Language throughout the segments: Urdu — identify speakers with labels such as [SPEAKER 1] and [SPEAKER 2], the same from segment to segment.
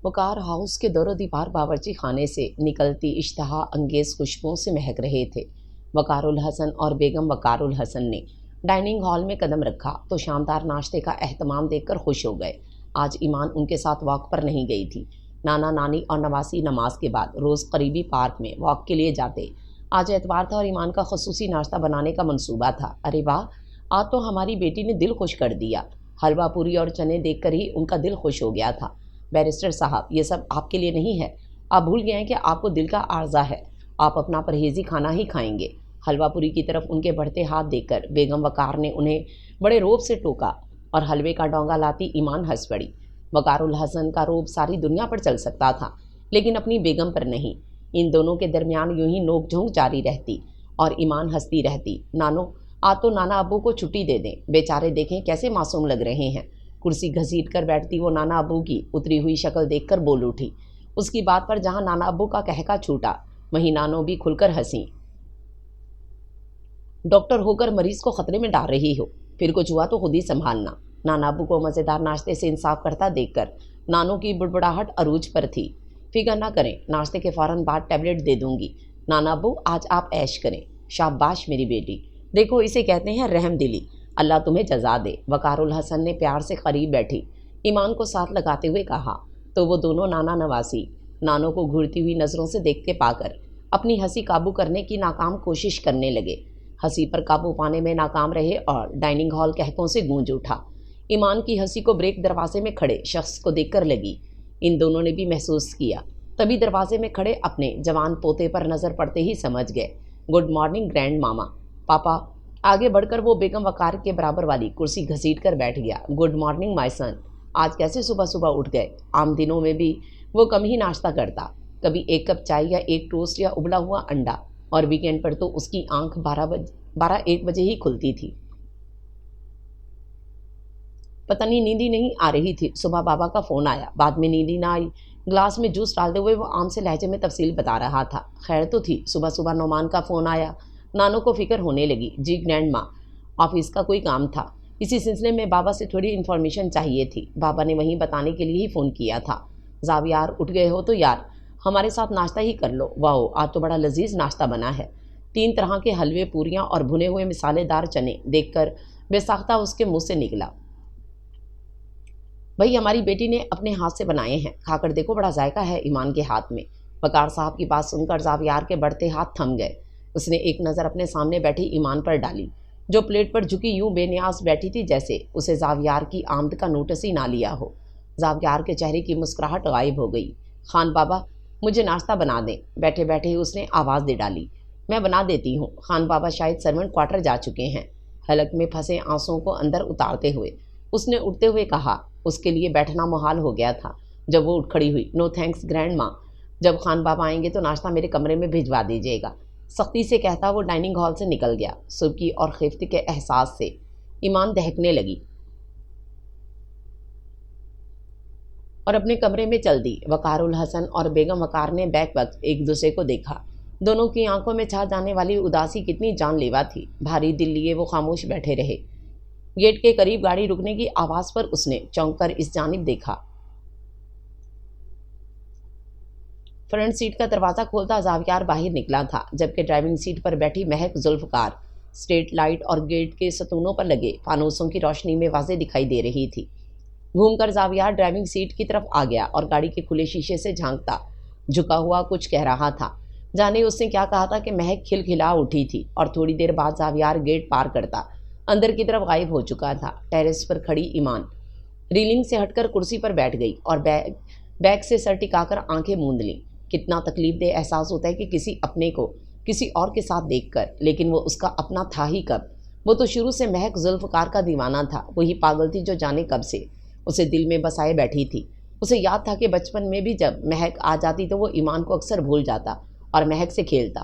[SPEAKER 1] وقار ہاؤس کے دور و دیوار باورچی خانے سے نکلتی اشتہا انگیز خوشبوؤں سے مہک رہے تھے۔ وقار الحسن اور بیگم وقار الحسن نے ڈائننگ ہال میں قدم رکھا تو شاندار ناشتے کا اہتمام دیکھ کر خوش ہو گئے۔ آج ایمان ان کے ساتھ واک پر نہیں گئی تھی۔ نانا نانی اور نواسی نماز کے بعد روز قریبی پارک میں واک کے لیے جاتے۔ آج اتوار تھا اور ایمان کا خصوصی ناشتہ بنانے کا منصوبہ تھا۔ ارے واہ، آج تو ہماری بیٹی نے دل خوش کر دیا۔ حلوہ پوری اور چنے دیکھ کر ہی ان کا دل خوش ہو گیا تھا۔ بیرسٹر صاحب، یہ سب آپ کے لیے نہیں ہے۔ آپ بھول گئے ہیں کہ آپ کو دل کا عارضہ ہے۔ آپ اپنا پرہیزی کھانا ہی کھائیں گے۔ حلوہ پوری کی طرف ان کے بڑھتے ہاتھ دیکھ کر بیگم وقار نے انہیں بڑے روب سے ٹوکا اور حلوے کا ڈونگا لاتی ایمان ہنس پڑی۔ وقار الحسن کا روب ساری دنیا پر چل سکتا تھا لیکن اپنی بیگم پر نہیں۔ ان دونوں کے درمیان یوں ہی نوک جھونک جاری رہتی اور ایمان ہنستی رہتی۔ نانو، آج تو نانا ابو کو چھٹی دے دیں، بیچارے دیکھیں کیسے معصوم لگ رہے ہیں۔ کرسی گھسیٹ کر بیٹھتی وہ نانا ابو کی اتری ہوئی شکل دیکھ کر بول اٹھی۔ اس کی بات پر جہاں نانا ابو کا کہکا چھوٹا وہیں نانو بھی کھل کر ہنسی۔ ڈاکٹر ہو کر مریض کو خطرے میں ڈال رہی ہو، پھر کچھ ہوا تو خود ہی سنبھالنا۔ نانا ابو کو مزیدار ناشتے سے انصاف کرتا دیکھ کر نانو کی بڑبڑاہٹ عروج پر تھی۔ فکر نہ کریں، ناشتے کے فوراً بعد ٹیبلٹ دے دوں گی۔ نانا ابو، آج آپ عیش کریں۔ شاباش میری بیٹی، دیکھو اسے کہتے ہیں رحم دلی۔ اللہ تمہیں جزا دے۔ وقار الحسن نے پیار سے قریب بیٹھی ایمان کو ساتھ لگاتے ہوئے کہا تو وہ دونوں نانا نواسی نانو کو گھورتی ہوئی نظروں سے دیکھتے پا کر اپنی ہنسی قابو کرنے کی ناکام کوشش کرنے لگے۔ ہنسی پر قابو پانے میں ناکام رہے اور ڈائننگ ہال قہقوں سے گونج اٹھا۔ ایمان کی ہنسی کو بریک دروازے میں کھڑے شخص کو دیکھ کر لگی۔ ان دونوں نے بھی محسوس کیا۔ تبھی دروازے میں کھڑے اپنے جوان پوتے پر نظر پڑتے ہی سمجھ گئے۔ گڈ مارننگ گرینڈ ماما۔ پاپا آگے بڑھ کر وہ بیگم وقار کے برابر والی کرسی گھسیٹ کر بیٹھ گیا۔ گڈ مارننگ مائی سن، آج کیسے صبح صبح اٹھ گئے؟ عام دنوں میں بھی وہ کم ہی ناشتہ کرتا، کبھی ایک کپ چائے یا ایک ٹوسٹ یا ابلا ہوا انڈا، اور ویکینڈ پر تو اس کی آنکھ 12-1 بجے ہی کھلتی تھی۔ پتہ نہیں نیند ہی نہیں آ رہی تھی۔ صبح بابا کا فون آیا، بعد میں نیند ہی نہ آئی۔ گلاس میں جوس ڈالتے ہوئے وہ عام سے لہجے میں تفصیل بتا رہا تھا۔ خیر تو تھی، صبح صبح نعمان کا فون آیا۔ نانو کو فکر ہونے لگی۔ جی گرینڈ ماں، آفس کا کوئی کام تھا، اسی سلسلے میں بابا سے تھوڑی انفارمیشن چاہیے تھی۔ بابا نے وہیں بتانے کے لیے ہی فون کیا تھا۔ زاویار اٹھ گئے ہو تو یار ہمارے ساتھ ناشتہ ہی کر لو۔ واؤ، آج تو بڑا لذیذ ناشتہ بنا ہے۔ 3 طرح کے حلوے، پوریاں اور بھنے ہوئے مسالے دار چنے دیکھ کر بے ساختہ اس کے منہ سے نکلا۔ بھائی ہماری بیٹی نے اپنے ہاتھ سے بنائے ہیں، کھا کر دیکھو، بڑا ذائقہ ہے ایمان کے ہاتھ میں۔ وقار صاحب کی بات سن کر زاویار کے بڑھتے ہاتھ تھم گئے۔ اس نے ایک نظر اپنے سامنے بیٹھی ایمان پر ڈالی جو پلیٹ پر جھکی یوں بے نیاز بیٹھی تھی جیسے اسے زاویار کی آمد کا نوٹس ہی نہ لیا ہو۔ زاویار کے چہرے کی مسکراہٹ غائب ہو گئی۔ خان بابا مجھے ناشتہ بنا دیں۔ بیٹھے بیٹھے ہی اس نے آواز دے ڈالی۔ میں بنا دیتی ہوں۔ خان بابا شاید سرونٹ کوارٹر جا چکے ہیں۔ حلق میں پھنسے آنسوؤں کو اندر اتارتے ہوئے اس نے اٹھتے ہوئے کہا۔ اس کے لیے بیٹھنا محال ہو گیا تھا جب وہ اٹھ کھڑی ہوئی۔ نو تھینکس گرینڈ ماں، جب خان بابا آئیں گے تو ناشتہ میرے کمرے میں بھجوا دیجیے گا، سختی سے کہتا وہ ڈائننگ ہال سے نکل گیا۔ سبکی اور خفت کے احساس سے ایمان دہکنے لگی اور اپنے کمرے میں چل دی۔ وقار الحسن اور بیگم وقار نے بیک وقت ایک دوسرے کو دیکھا۔ دونوں کی آنکھوں میں چھا جانے والی اداسی کتنی جان لیوا تھی۔ بھاری دل لیے وہ خاموش بیٹھے رہے۔ گیٹ کے قریب گاڑی رکنے کی آواز پر اس نے چونک کر اس جانب دیکھا۔ فرنٹ سیٹ کا دروازہ کھولتا زاویار باہر نکلا تھا جبکہ ڈرائیونگ سیٹ پر بیٹھی مہک ذوالفقار اسٹریٹ لائٹ اور گیٹ کے ستونوں پر لگے فانوسوں کی روشنی میں واضح دکھائی دے رہی تھی۔ گھوم کر زاویار ڈرائیونگ سیٹ کی طرف آ گیا اور گاڑی کے کھلے شیشے سے جھانکتا جھکا ہوا کچھ کہہ رہا تھا۔ جانے اس نے کیا کہا تھا کہ مہک کھلکھلا اٹھی تھی اور تھوڑی دیر بعد زاویار گیٹ پار کرتا اندر کی طرف غائب ہو چکا تھا۔ ٹیرس پر کھڑی ایمان ریلنگ سے ہٹ کر کرسی پر بیٹھ گئی اور بیگ سے سر ٹکا کر آنکھیں موند لیں۔ کتنا تکلیف دہ احساس ہوتا ہے کہ کسی اپنے کو کسی اور کے ساتھ دیکھ کر، لیکن وہ اس کا اپنا تھا ہی کب؟ وہ تو شروع سے مہک ذوالفقار کا دیوانہ تھا۔ وہی پاگل تھی جو جانے کب سے اسے دل میں بسائے بیٹھی تھی۔ اسے یاد تھا کہ بچپن میں بھی جب مہک آ جاتی تو وہ ایمان کو اکثر بھول جاتا اور مہک سے کھیلتا۔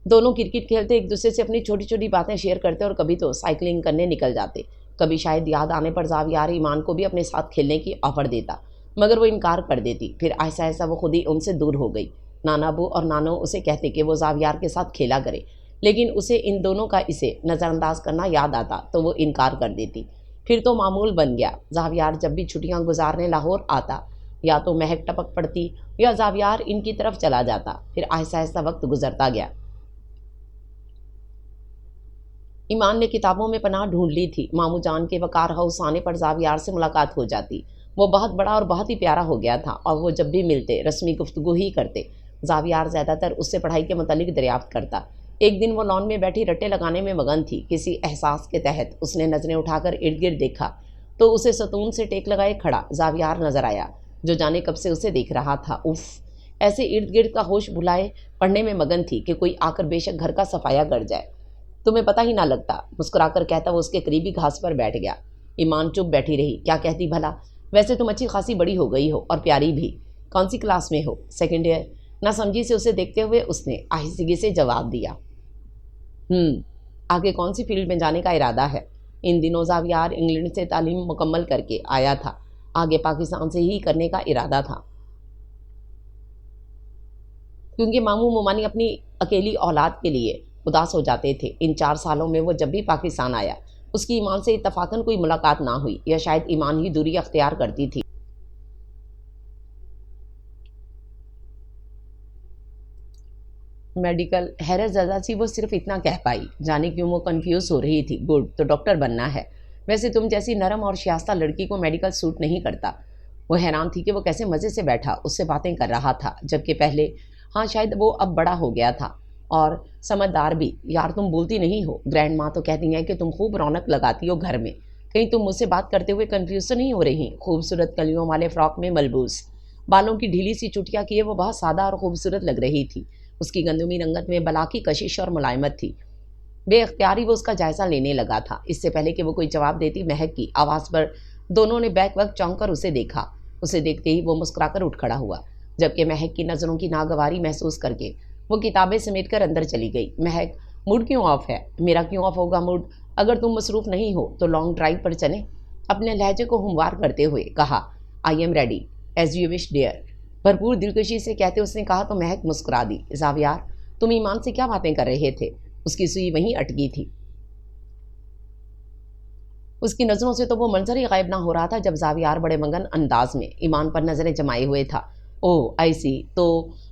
[SPEAKER 1] دونوں کرکٹ کھیلتے، ایک دوسرے سے اپنی چھوٹی چھوٹی باتیں شیئر کرتے اور کبھی تو سائیکلنگ کرنے نکل جاتے۔ کبھی شاید یاد آنے پر زاویار ایمان کو بھی اپنے ساتھ کھیلنے کی آفر دیتا مگر وہ انکار کر دیتی۔ پھر آہستہ آہستہ وہ خود ہی ان سے دور ہو گئی۔ نانا ابو اور نانو اسے کہتے کہ وہ زاویار کے ساتھ کھیلا کرے لیکن اسے ان دونوں کا اسے نظر انداز کرنا یاد آتا تو وہ انکار کر دیتی۔ پھر تو معمول بن گیا۔ زاویار جب بھی چھٹیاں گزارنے لاہور آتا یا تو مہک ٹپک پڑتی یا زاویار ان کی طرف چلا جاتا۔ پھر آہستہ آہستہ وقت گزرتا گیا۔ ایمان نے کتابوں میں پناہ ڈھونڈ لی تھی۔ ماموں جان کے وقار ہاؤس آنے پر زاویار سے ملاقات ہو جاتی۔ وہ بہت بڑا اور بہت ہی پیارا ہو گیا تھا اور وہ جب بھی ملتے رسمی گفتگو ہی کرتے۔ زاویار زیادہ تر اس سے پڑھائی کے متعلق دریافت کرتا۔ ایک دن وہ لان میں بیٹھی رٹے لگانے میں مگن تھی۔ کسی احساس کے تحت اس نے نظریں اٹھا کر ارد گرد دیکھا تو اسے ستون سے ٹیک لگائے کھڑا زاویار نظر آیا، جو جانے کب سے اسے دیکھ رہا تھا۔ اف، ایسے ارد گرد کا ہوش بھلائے پڑھنے میں مگن تھی کہ کوئی آ کر بے شک گھر کا صفایا کر جائے، تمہیں پتہ ہی نہ لگتا، مسکرا کر کہتا وہ اس کے قریبی گھاس پر بیٹھ گیا۔ ایمان چپ بیٹھی رہی۔ کیا کہتی بھلا؟ ویسے تم اچھی خاصی بڑی ہو گئی ہو اور پیاری بھی۔ کون سی کلاس میں ہو؟ Second year. نہ سمجھی سے اسے دیکھتے ہوئے اس نے آہستگی سے جواب دیا۔ آگے کون سی فیلڈ میں جانے کا ارادہ ہے؟ ان دنوں زاویار انگلینڈ سے تعلیم مکمل کر کے آیا تھا، آگے پاکستان سے ہی کرنے کا ارادہ تھا، کیونکہ ماموں مومانی اپنی اکیلی اولاد کے لیے اداس ہو جاتے تھے۔ ان 4 سالوں میں وہ جب بھی پاکستان آیا اس کی ایمان سے اتفاقاً کوئی ملاقات نہ ہوئی، یا شاید ایمان ہی دوری اختیار کرتی تھی۔ میڈیکل حیرت زدہ سی وہ صرف اتنا کہہ پائی، جانے کیوں وہ کنفیوز ہو رہی تھی۔ گڈ، تو ڈاکٹر بننا ہے۔ ویسے تم جیسی نرم اور شائستہ لڑکی کو میڈیکل سوٹ نہیں کرتا۔ وہ حیران تھی کہ وہ کیسے مزے سے بیٹھا اس سے باتیں کر رہا تھا، جبکہ پہلے شاید وہ اب بڑا ہو گیا تھا اور سمجھدار بھی۔ یار تم بولتی نہیں ہو؟ گرینڈ ماں تو کہتی ہیں کہ تم خوب رونق لگاتی ہو گھر میں، کہیں تم مجھ سے بات کرتے ہوئے کنفیوز تو نہیں ہو رہی؟ خوبصورت کلیوں والے فراک میں ملبوس، بالوں کی ڈھیلی سی چٹیاں کیے وہ بہت سادہ اور خوبصورت لگ رہی تھی۔ اس کی گندمی رنگت میں بلا کی کشش اور ملائمت تھی۔ بے اختیاری وہ اس کا جائزہ لینے لگا تھا۔ اس سے پہلے کہ وہ کوئی جواب دیتی، مہک کی آواز پر دونوں نے بیک وقت چونک کر اسے دیکھا۔ اسے دیکھتے ہی وہ مسکرا کر اٹھ کھڑا ہوا، جبکہ مہک کی نظروں کی ناگواری محسوس کر کے وہ کتابیں سمیٹ کر اندر چلی گئی۔ مہک، موڈ کیوں آف ہے؟ میرا کیوں آف ہوگا موڈ؟ اگر تم مصروف نہیں ہو تو لانگ ڈرائیو پر چلیں؟ اپنے لہجے کو ہموار کرتے ہوئے کہا۔ I am ready, as you wish dear, بھرپور دلکشی سے کہتے اس نے کہا تو مہک مسکرا دی۔ زاویار، تم ایمان سے کیا باتیں کر رہے تھے؟ اس کی سوئی وہیں اٹکی تھی۔ اس کی نظروں سے تو وہ منظر ہی غائب نہ ہو رہا تھا جب زاویار بڑے مگن انداز میں ایمان پر نظریں جمائے ہوئے تھا۔ اوہ آئی سی، تو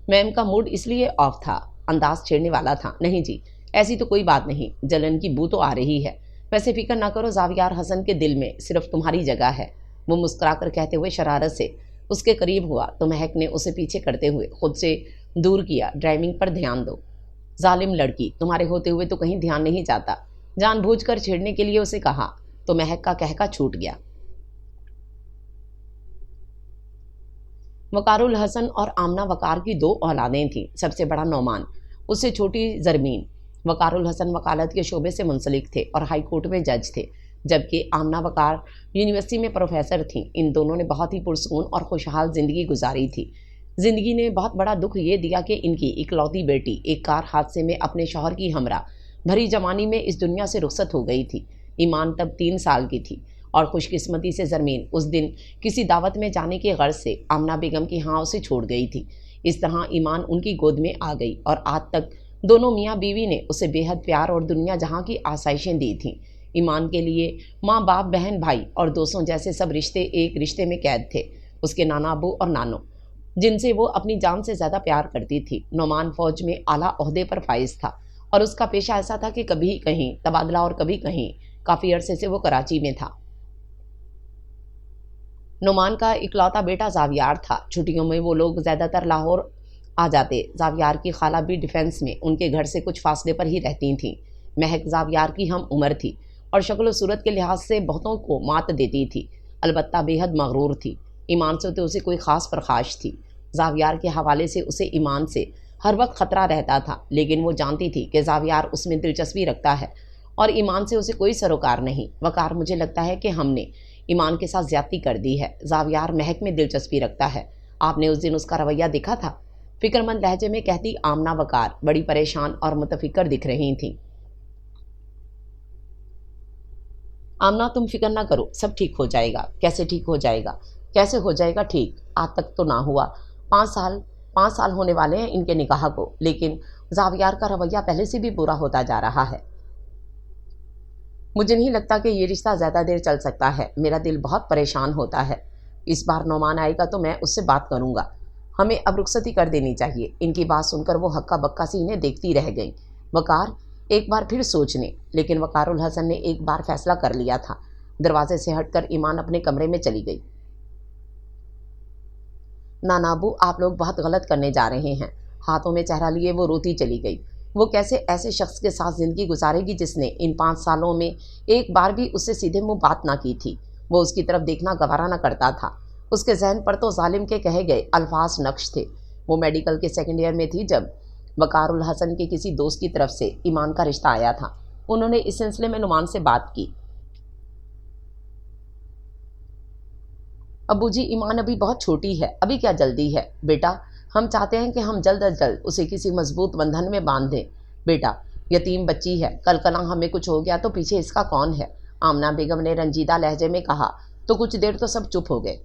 [SPEAKER 1] میم کا موڈ اس لیے آف تھا، انداز چھیڑنے والا تھا؟ نہیں جی، ایسی تو کوئی بات نہیں، جلن کی بو تو آ رہی ہے۔ ویسے فکر نہ کرو زاویار، حسن کے دل میں صرف تمہاری جگہ ہے، وہ مسکرا کر کہتے ہوئے شرارت سے اس کے قریب ہوا تو مہک نے اسے پیچھے کرتے ہوئے خود سے دور کیا۔ ڈرائیونگ پر دھیان دو۔ ظالم لڑکی، تمہارے ہوتے ہوئے تو کہیں دھیان نہیں جاتا، جان بوجھ کر چھیڑنے کے لیے اسے کہا تو مہک کا کہکا چھوٹ گیا۔ وقار الحسن اور آمنہ وقار کی 2 اولادیں تھیں۔ سب سے بڑا نعمان، اس سے چھوٹی زرمین۔ وقار الحسن وکالت کے شعبے سے منسلک تھے اور ہائی کورٹ میں جج تھے، جبکہ آمنہ وقار یونیورسٹی میں پروفیسر تھیں۔ ان دونوں نے بہت ہی پرسکون اور خوشحال زندگی گزاری تھی۔ زندگی نے بہت بڑا دکھ یہ دیا کہ ان کی اکلوتی بیٹی ایک کار حادثے میں اپنے شوہر کی ہمراہ بھری جوانی میں اس دنیا سے رخصت ہو گئی تھی۔ ایمان تب 3 سال کی تھی اور خوش قسمتی سے زرمین اس دن کسی دعوت میں جانے کے غرض سے آمنہ بیگم کی اسے چھوڑ گئی تھی۔ اس طرح ایمان ان کی گود میں آ گئی اور آج تک دونوں میاں بیوی نے اسے بے حد پیار اور دنیا جہاں کی آسائشیں دی تھیں۔ ایمان کے لیے ماں باپ، بہن بھائی اور دوستوں جیسے سب رشتے ایک رشتے میں قید تھے۔ اس کے نانا ابو اور نانو، جن سے وہ اپنی جان سے زیادہ پیار کرتی تھی۔ نعمان فوج میں اعلیٰ عہدے پر فائز تھا اور اس کا پیشہ ایسا تھا کہ کبھی کہیں تبادلہ اور کبھی کہیں۔ کافی عرصے سے وہ کراچی میں تھا۔ نعمان کا اکلوتا بیٹا زاویار تھا۔ چھٹیوں میں وہ لوگ زیادہ تر لاہور آ جاتے۔ زاویار کی خالہ بھی ڈیفینس میں ان کے گھر سے کچھ فاصلے پر ہی رہتی تھیں۔ مہک زاویار کی ہم عمر تھی اور شکل و صورت کے لحاظ سے بہتوں کو مات دیتی تھی، البتہ بے حد مغرور تھی۔ ایمان سے تو اسے کوئی خاص پرخاش تھی۔ زاویار کے حوالے سے اسے ایمان سے ہر وقت خطرہ رہتا تھا، لیکن وہ جانتی تھی کہ زاویار اس میں دلچسپی رکھتا ہے اور ایمان سے اسے کوئی سروکار نہیں۔ وقار، مجھے لگتا ہے کہ ہم نے ایمان کے ساتھ زیادتی کر دی ہے۔ زاویار مہک میں دلچسپی رکھتا ہے۔ آپ نے اس دن اس کا رویہ دیکھا تھا؟ فکر مند لہجے میں کہتی آمنہ وقار بڑی پریشان اور متفکر دکھ رہی تھیں۔ آمنہ، تم فکر نہ کرو، سب ٹھیک ہو جائے گا۔ کیسے ٹھیک ہو جائے گا؟ کیسے ہو جائے گا ٹھیک؟ آج تک تو نہ ہوا۔ 5 سال ہونے والے ہیں ان کے نکاح کو، لیکن زاویار کا رویہ پہلے سے بھی برا ہوتا جا رہا ہے۔ مجھے نہیں لگتا کہ یہ رشتہ زیادہ دیر چل سکتا ہے، میرا دل بہت پریشان ہوتا ہے۔ اس بار نعمان آئے گا تو میں اس سے بات کروں گا، ہمیں اب رخصتی کر دینی چاہیے۔ ان کی بات سن کر وہ ہکا بکا سی انہیں دیکھتی رہ گئیں۔ وقار ایک بار پھر سوچنے، لیکن وقار الحسن نے ایک بار فیصلہ کر لیا تھا۔ دروازے سے ہٹ کر ایمان اپنے کمرے میں چلی گئی۔ نانا ابو، آپ لوگ بہت غلط کرنے جا رہے ہیں۔ ہاتھوں میں چہرہ لیے وہ روتی چلی گئی۔ وہ کیسے ایسے شخص کے ساتھ زندگی گزارے گی جس نے ان 5 سالوں میں ایک بار بھی اس سے سیدھے منہ بات نہ کی تھی۔ وہ اس کی طرف دیکھنا گوارا نہ کرتا تھا۔ اس کے ذہن پر تو ظالم کے کہے گئے الفاظ نقش تھے۔ وہ میڈیکل کے 2nd ایئر میں تھی جب وقار الحسن کے کسی دوست کی طرف سے ایمان کا رشتہ آیا تھا۔ انہوں نے اس سلسلے میں نعمان سے بات کی۔ ابو جی، ایمان ابھی بہت چھوٹی ہے، ابھی کیا جلدی ہے؟ بیٹا، ہم چاہتے ہیں کہ ہم جلد از جلد اسے کسی مضبوط بندھن میں باندھ دیں۔ بیٹا، یتیم بچی ہے، کل کلاں ہمیں کچھ ہو گیا تو پیچھے اس کا کون ہے؟ آمنہ بیگم نے رنجیدہ لہجے میں کہا تو کچھ دیر تو سب چپ ہو گئے۔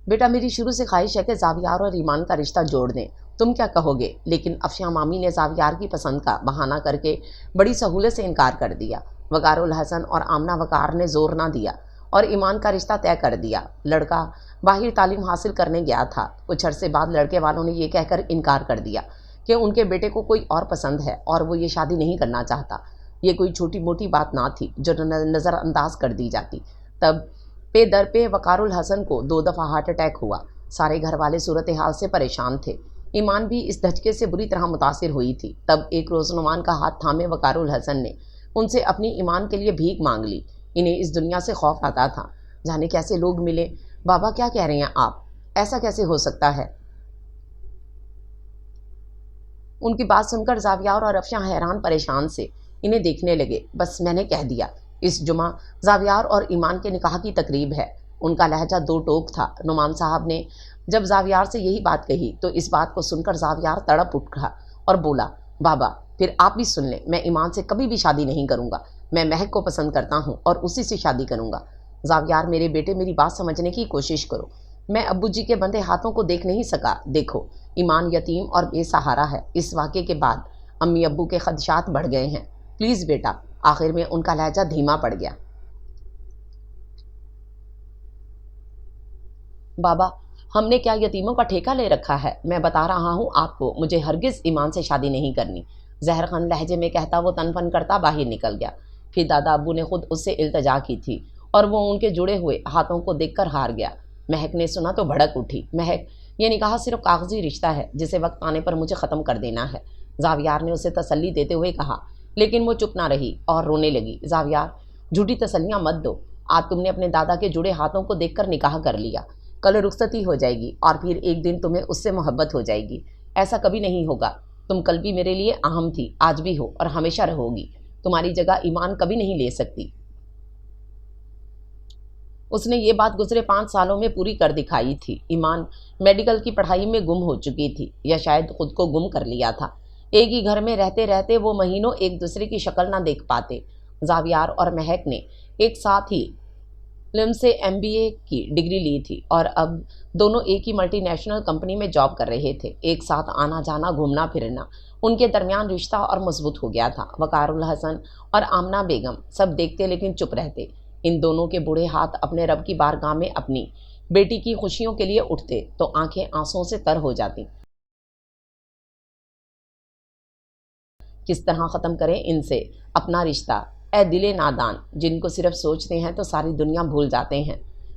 [SPEAKER 1] بیٹا، میری شروع سے خواہش ہے کہ زاویار اور ایمان کا رشتہ جوڑ دیں، تم کیا کہو گے؟ لیکن افشاں مامی نے زاویار کی پسند کا بہانہ کر کے بڑی سہولت سے انکار کر دیا۔ وقار الحسن اور آمنہ وقار نے زور نہ دیا اور ایمان کا رشتہ طے کر دیا۔ لڑکا باہر تعلیم حاصل کرنے گیا تھا۔ کچھ عرصے بعد لڑکے والوں نے یہ کہہ کر انکار کر دیا کہ ان کے بیٹے کو کوئی اور پسند ہے اور وہ یہ شادی نہیں کرنا چاہتا۔ یہ کوئی چھوٹی موٹی بات نہ تھی جو نظر انداز کر دی جاتی۔ تب پے در پہ وقار الحسن کو 2 دفعہ ہارٹ اٹیک ہوا۔ سارے گھر والے صورتحال سے پریشان تھے۔ ایمان بھی اس دھچکے سے بری طرح متاثر ہوئی تھی۔ تب ایک روز نعمان کا ہاتھ تھامے وقار الحسن نے ان سے اپنی ایمان کے لیے بھیک مانگ لی۔ انہیں اس دنیا سے خوف آتا تھا، جانے کیسے لوگ ملے۔ بابا، کیا کہہ رہے ہیں آپ؟ ایسا کیسے ہو سکتا ہے؟ ان کی بات سن کر زاویار اور افشاں حیران پریشان سے انہیں دیکھنے لگے۔ بس میں نے کہہ دیا، اس جمعہ زاویار اور ایمان کے نکاح کی تقریب ہے۔ ان کا لہجہ 2 ٹوک تھا۔ نعمان صاحب نے جب زاویار سے یہی بات کہی تو اس بات کو سن کر زاویار تڑپ اٹھا اور بولا، بابا پھر آپ بھی سن لیں، میں ایمان سے کبھی بھی شادی نہیں کروں گا۔ میں مہک کو پسند کرتا ہوں اور اسی سے شادی کروں گا۔ زاویار میرے بیٹے، میری بات سمجھنے کی کوشش کرو۔ میں ابو جی کے بندے ہاتھوں کو دیکھ نہیں سکا۔ دیکھو، ایمان یتیم اور بے سہارا ہے۔ اس واقعے کے بعد امی ابو کے خدشات بڑھ گئے ہیں۔ پلیز بیٹا۔ آخر میں ان کا لہجہ دھیما پڑ گیا۔ بابا، ہم نے کیا یتیموں کا ٹھیکہ لے رکھا ہے؟ میں بتا رہا ہوں آپ کو، مجھے ہرگز ایمان سے شادی نہیں کرنی۔ زہر خان لہجے میں کہتا وہ تن پن کرتا باہر نکل گیا۔ پھر دادا ابو نے خود اس سے التجا کی تھی اور وہ ان کے جڑے ہوئے ہاتھوں کو دیکھ کر ہار گیا۔ مہک نے سنا تو بھڑک اٹھی۔ مہک، یہ نکاح صرف کاغذی رشتہ ہے جسے وقت آنے پر مجھے ختم کر دینا ہے، زاویار نے اسے تسلی دیتے ہوئے کہا۔ لیکن وہ چپ نہ رہی اور رونے لگی۔ زاویار، جھوٹی تسلیاں مت دو۔ آج تم نے اپنے دادا کے جڑے ہاتھوں کو دیکھ کر نکاح کر لیا، کل رخصتی ہو جائے گی اور پھر ایک دن تمہیں اس سے محبت ہو جائے گی۔ ایسا کبھی نہیں ہوگا۔ تم کل بھی میرے لیے اہم تھی، آج بھی ہو اور ہمیشہ رہو گی۔ تمہاری جگہ ایمان کبھی نہیں لے سکتی۔ اس نے یہ بات گزرے 5 سالوں میں پوری کر دکھائی تھی۔ ایمان میڈیکل کی پڑھائی میں گم ہو چکی تھی یا شاید خود کو گم کر لیا تھا۔ ایک ہی گھر میں رہتے رہتے وہ مہینوں ایک دوسرے کی شکل نہ دیکھ پاتے۔ زاویار اور مہک نے ایک ساتھ ہی لم سے MBA کی ڈگری لی تھی اور اب دونوں ایک ہی ملٹی نیشنل کمپنی میں جاب کر رہے تھے۔ ایک ساتھ آنا جانا، گھومنا پھرنا، ان کے درمیان رشتہ اور مضبوط ہو گیا تھا۔ وقار الحسن اور آمنہ بیگم سب دیکھتے لیکن چپ رہتے۔ ان دونوں کے بوڑھے ہاتھ اپنے رب کی بارگاہ میں اپنی بیٹی کی خوشیوں کے لیے اٹھتے تو آنکھیں آنسوؤں سے تر ہو جاتی۔ کس طرح ختم کریں ان سے اپنا رشتہ؟ اے دل نادان، جن کو صرف سوچتے ہیں تو ساری دنیا بھول جاتے ہیں۔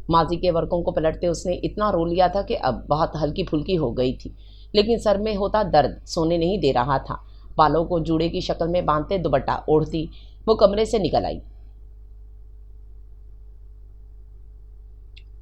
[SPEAKER 1] ماضی کے ورقوں کو پلٹتے اس نے اتنا رو لیا تھا کہ اب بہت ہلکی پھلکی ہو گئی تھی، لیکن سر میں ہوتا درد سونے نہیں دے رہا تھا۔ بالوں کو جوڑے کی شکل میں باندھتے دوپٹہ اوڑھتی وہ کمرے سے نکل آئی۔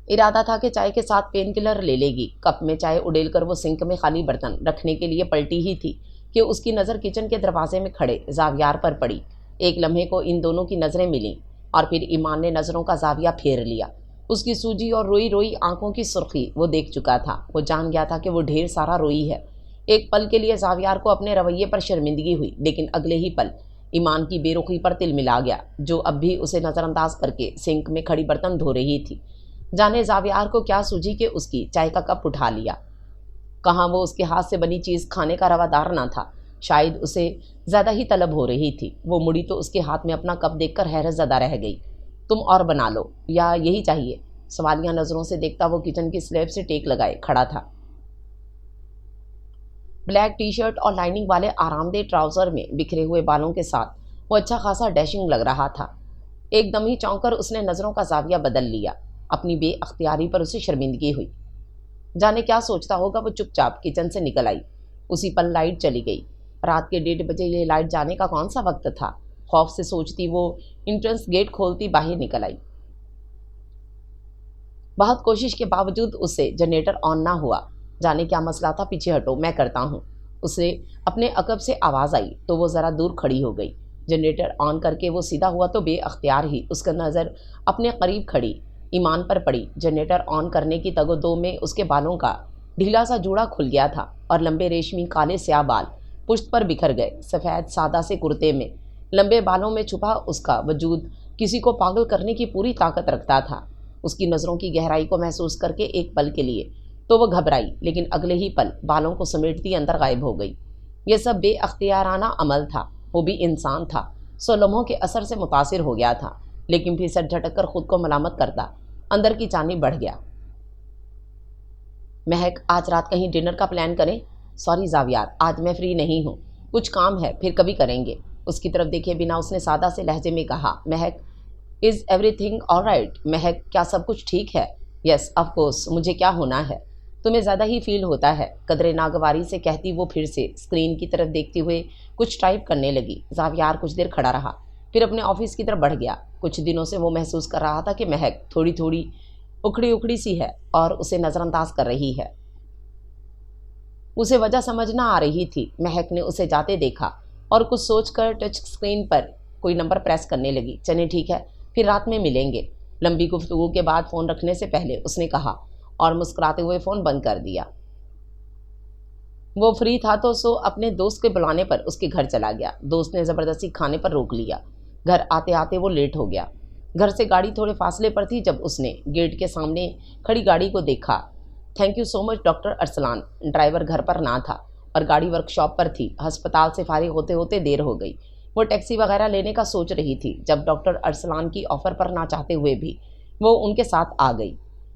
[SPEAKER 1] ارادہ تھا کہ چائے کے ساتھ پین کلر لے لے گی۔ کپ میں چائے اڈیل کر وہ سنک میں خالی برتن رکھنے کے لیے پلٹی ہی تھی کہ اس کی نظر کچن کے دروازے میں کھڑے زاویار پر پڑی۔ ایک لمحے کو ان دونوں کی نظریں ملیں اور پھر ایمان نے نظروں کا زاویہ پھیر لیا۔ اس کی سوجی اور روئی روئی آنکھوں کی سرخی وہ دیکھ چکا تھا۔ وہ جان گیا تھا کہ وہ ڈھیر سارا روئی ہے۔ ایک پل کے لیے زاویار کو اپنے رویے پر شرمندگی ہوئی، لیکن اگلے ہی پل ایمان کی بے رخی پر تل ملا گیا، جو اب بھی اسے نظر انداز کر کے سنک میں کھڑی برتن دھو رہی تھی۔ جانے زاویار کو کیا سوجی کہ اس کی چائے کا کپ اٹھا لیا۔ کہاں وہ اس کے ہاتھ سے بنی چیز کھانے کا روادار نہ تھا۔ شاید اسے زیادہ ہی طلب ہو رہی تھی۔ وہ مڑی تو اس کے ہاتھ میں اپنا کپ دیکھ کر حیرت زدہ رہ گئی۔ تم اور بنا لو یا یہی چاہیے؟ سوالیہ نظروں سے دیکھتا وہ کچن کی سلیب سے ٹیک لگائے کھڑا تھا۔ بلیک ٹی شرٹ اور لائننگ والے آرام دہ ٹراؤزر میں بکھرے ہوئے بالوں کے ساتھ وہ اچھا خاصا ڈیشنگ لگ رہا تھا۔ ایک دم ہی چونک کر اس نے نظروں کا زاویہ بدل لیا۔ اپنی بے اختیاری پر اسے شرمندگی ہوئی۔ جانے کیا سوچتا ہوگا وہ چپ چاپ کچن سے نکل آئی۔ اسی پل لائٹ چلی گئی۔ رات کے 1:30 بجے یہ لائٹ جانے کا کون سا وقت تھا؟ خوف سے سوچتی وہ انٹرنس گیٹ کھولتی باہر نکل آئی۔ بہت کوشش کے باوجود اس سے جنریٹر آن نہ ہوا۔ جانے کیا مسئلہ تھا؟ پیچھے ہٹو، میں کرتا ہوں۔ اسے اپنے عقب سے آواز آئی تو وہ ذرا دور کھڑی ہو گئی۔ جنریٹر آن کر کے وہ سیدھا ہوا تو بے اختیار ہی اس کا نظر اپنے قریب کھڑی ایمان پر پڑی۔ جنریٹر آن کرنے کی تگ و دو میں اس کے بالوں کا ڈھیلا سا جوڑا کھل گیا تھا اور لمبے ریشمی کالے سیاہ بال پشت پر بکھر گئے۔ سفید سادہ سے کرتے میں لمبے بالوں میں چھپا اس کا وجود کسی کو پاگل کرنے کی پوری طاقت رکھتا تھا۔ اس کی نظروں کی گہرائی کو محسوس کر کے ایک پل کے لیے تو وہ گھبرائی، لیکن اگلے ہی پل بالوں کو سمیٹتی اندر غائب ہو گئی۔ یہ سب بے اختیارانہ عمل تھا۔ وہ بھی انسان تھا، سو لمحوں کے اثر سے متاثر ہو گیا تھا، لیکن پھر سر جھٹک کر خود کو ملامت کرتا اندر کی جانب بڑھ گیا۔ مہک، آج رات کہیں ڈنر کا پلان کریں؟ سوری زاویار، آج میں فری نہیں ہوں، کچھ کام ہے، پھر کبھی کریں گے۔ اس کی طرف دیکھے بنا اس نے سادہ سے لہجے میں کہا، مہک، is every thing all right? مہک، کیا سب کچھ ٹھیک ہے؟ یس آف کورس، مجھے کیا ہونا ہے؟ تمہیں زیادہ ہی فیل ہوتا ہے، قدرے ناگواری سے کہتی وہ پھر سے اسکرین کی طرف دیکھتے ہوئے کچھ ٹائپ کرنے لگی۔ زاویار کچھ دیر کھڑا رہا، پھر اپنے آفس کی طرف بڑھ گیا۔ کچھ دنوں سے وہ محسوس کر رہا تھا کہ مہک تھوڑی تھوڑی اکھڑی اکھڑی سی ہے اور اسے نظر انداز کر رہی ہے۔ اسے وجہ سمجھ نہ آ رہی تھی۔ مہک نے اسے جاتے دیکھا اور کچھ سوچ کر ٹچ اسکرین پر کوئی نمبر پریس کرنے لگی۔ چلیں ٹھیک ہے، پھر رات میں ملیں گے۔ لمبی گفتگو کے بعد فون رکھنے سے پہلے اس نے کہا اور مسکراتے ہوئے فون بند کر دیا۔ وہ فری تھا تو سو اپنے دوست کے بلانے پر اس کے گھر چلا گیا۔ دوست نے زبردستی کھانے پر روک لیا۔ گھر آتے آتے وہ لیٹ ہو گیا۔ گھر سے گاڑی تھوڑے فاصلے پر تھی جب اس نے گیٹ کے سامنے کھڑی گاڑی کو دیکھا۔ Thank you so much doctor Arslan. Driver گھر پر نہ تھا اور گاڑی ورک شاپ پر تھی۔ ہسپتال سے فارغ ہوتے ہوتے دیر ہو گئی۔ وہ ٹیکسی وغیرہ لینے کا سوچ رہی تھی جب ڈاکٹر ارسلان کی آفر پر نہ چاہتے ہوئے بھی وہ ان کے ساتھ آ گئی۔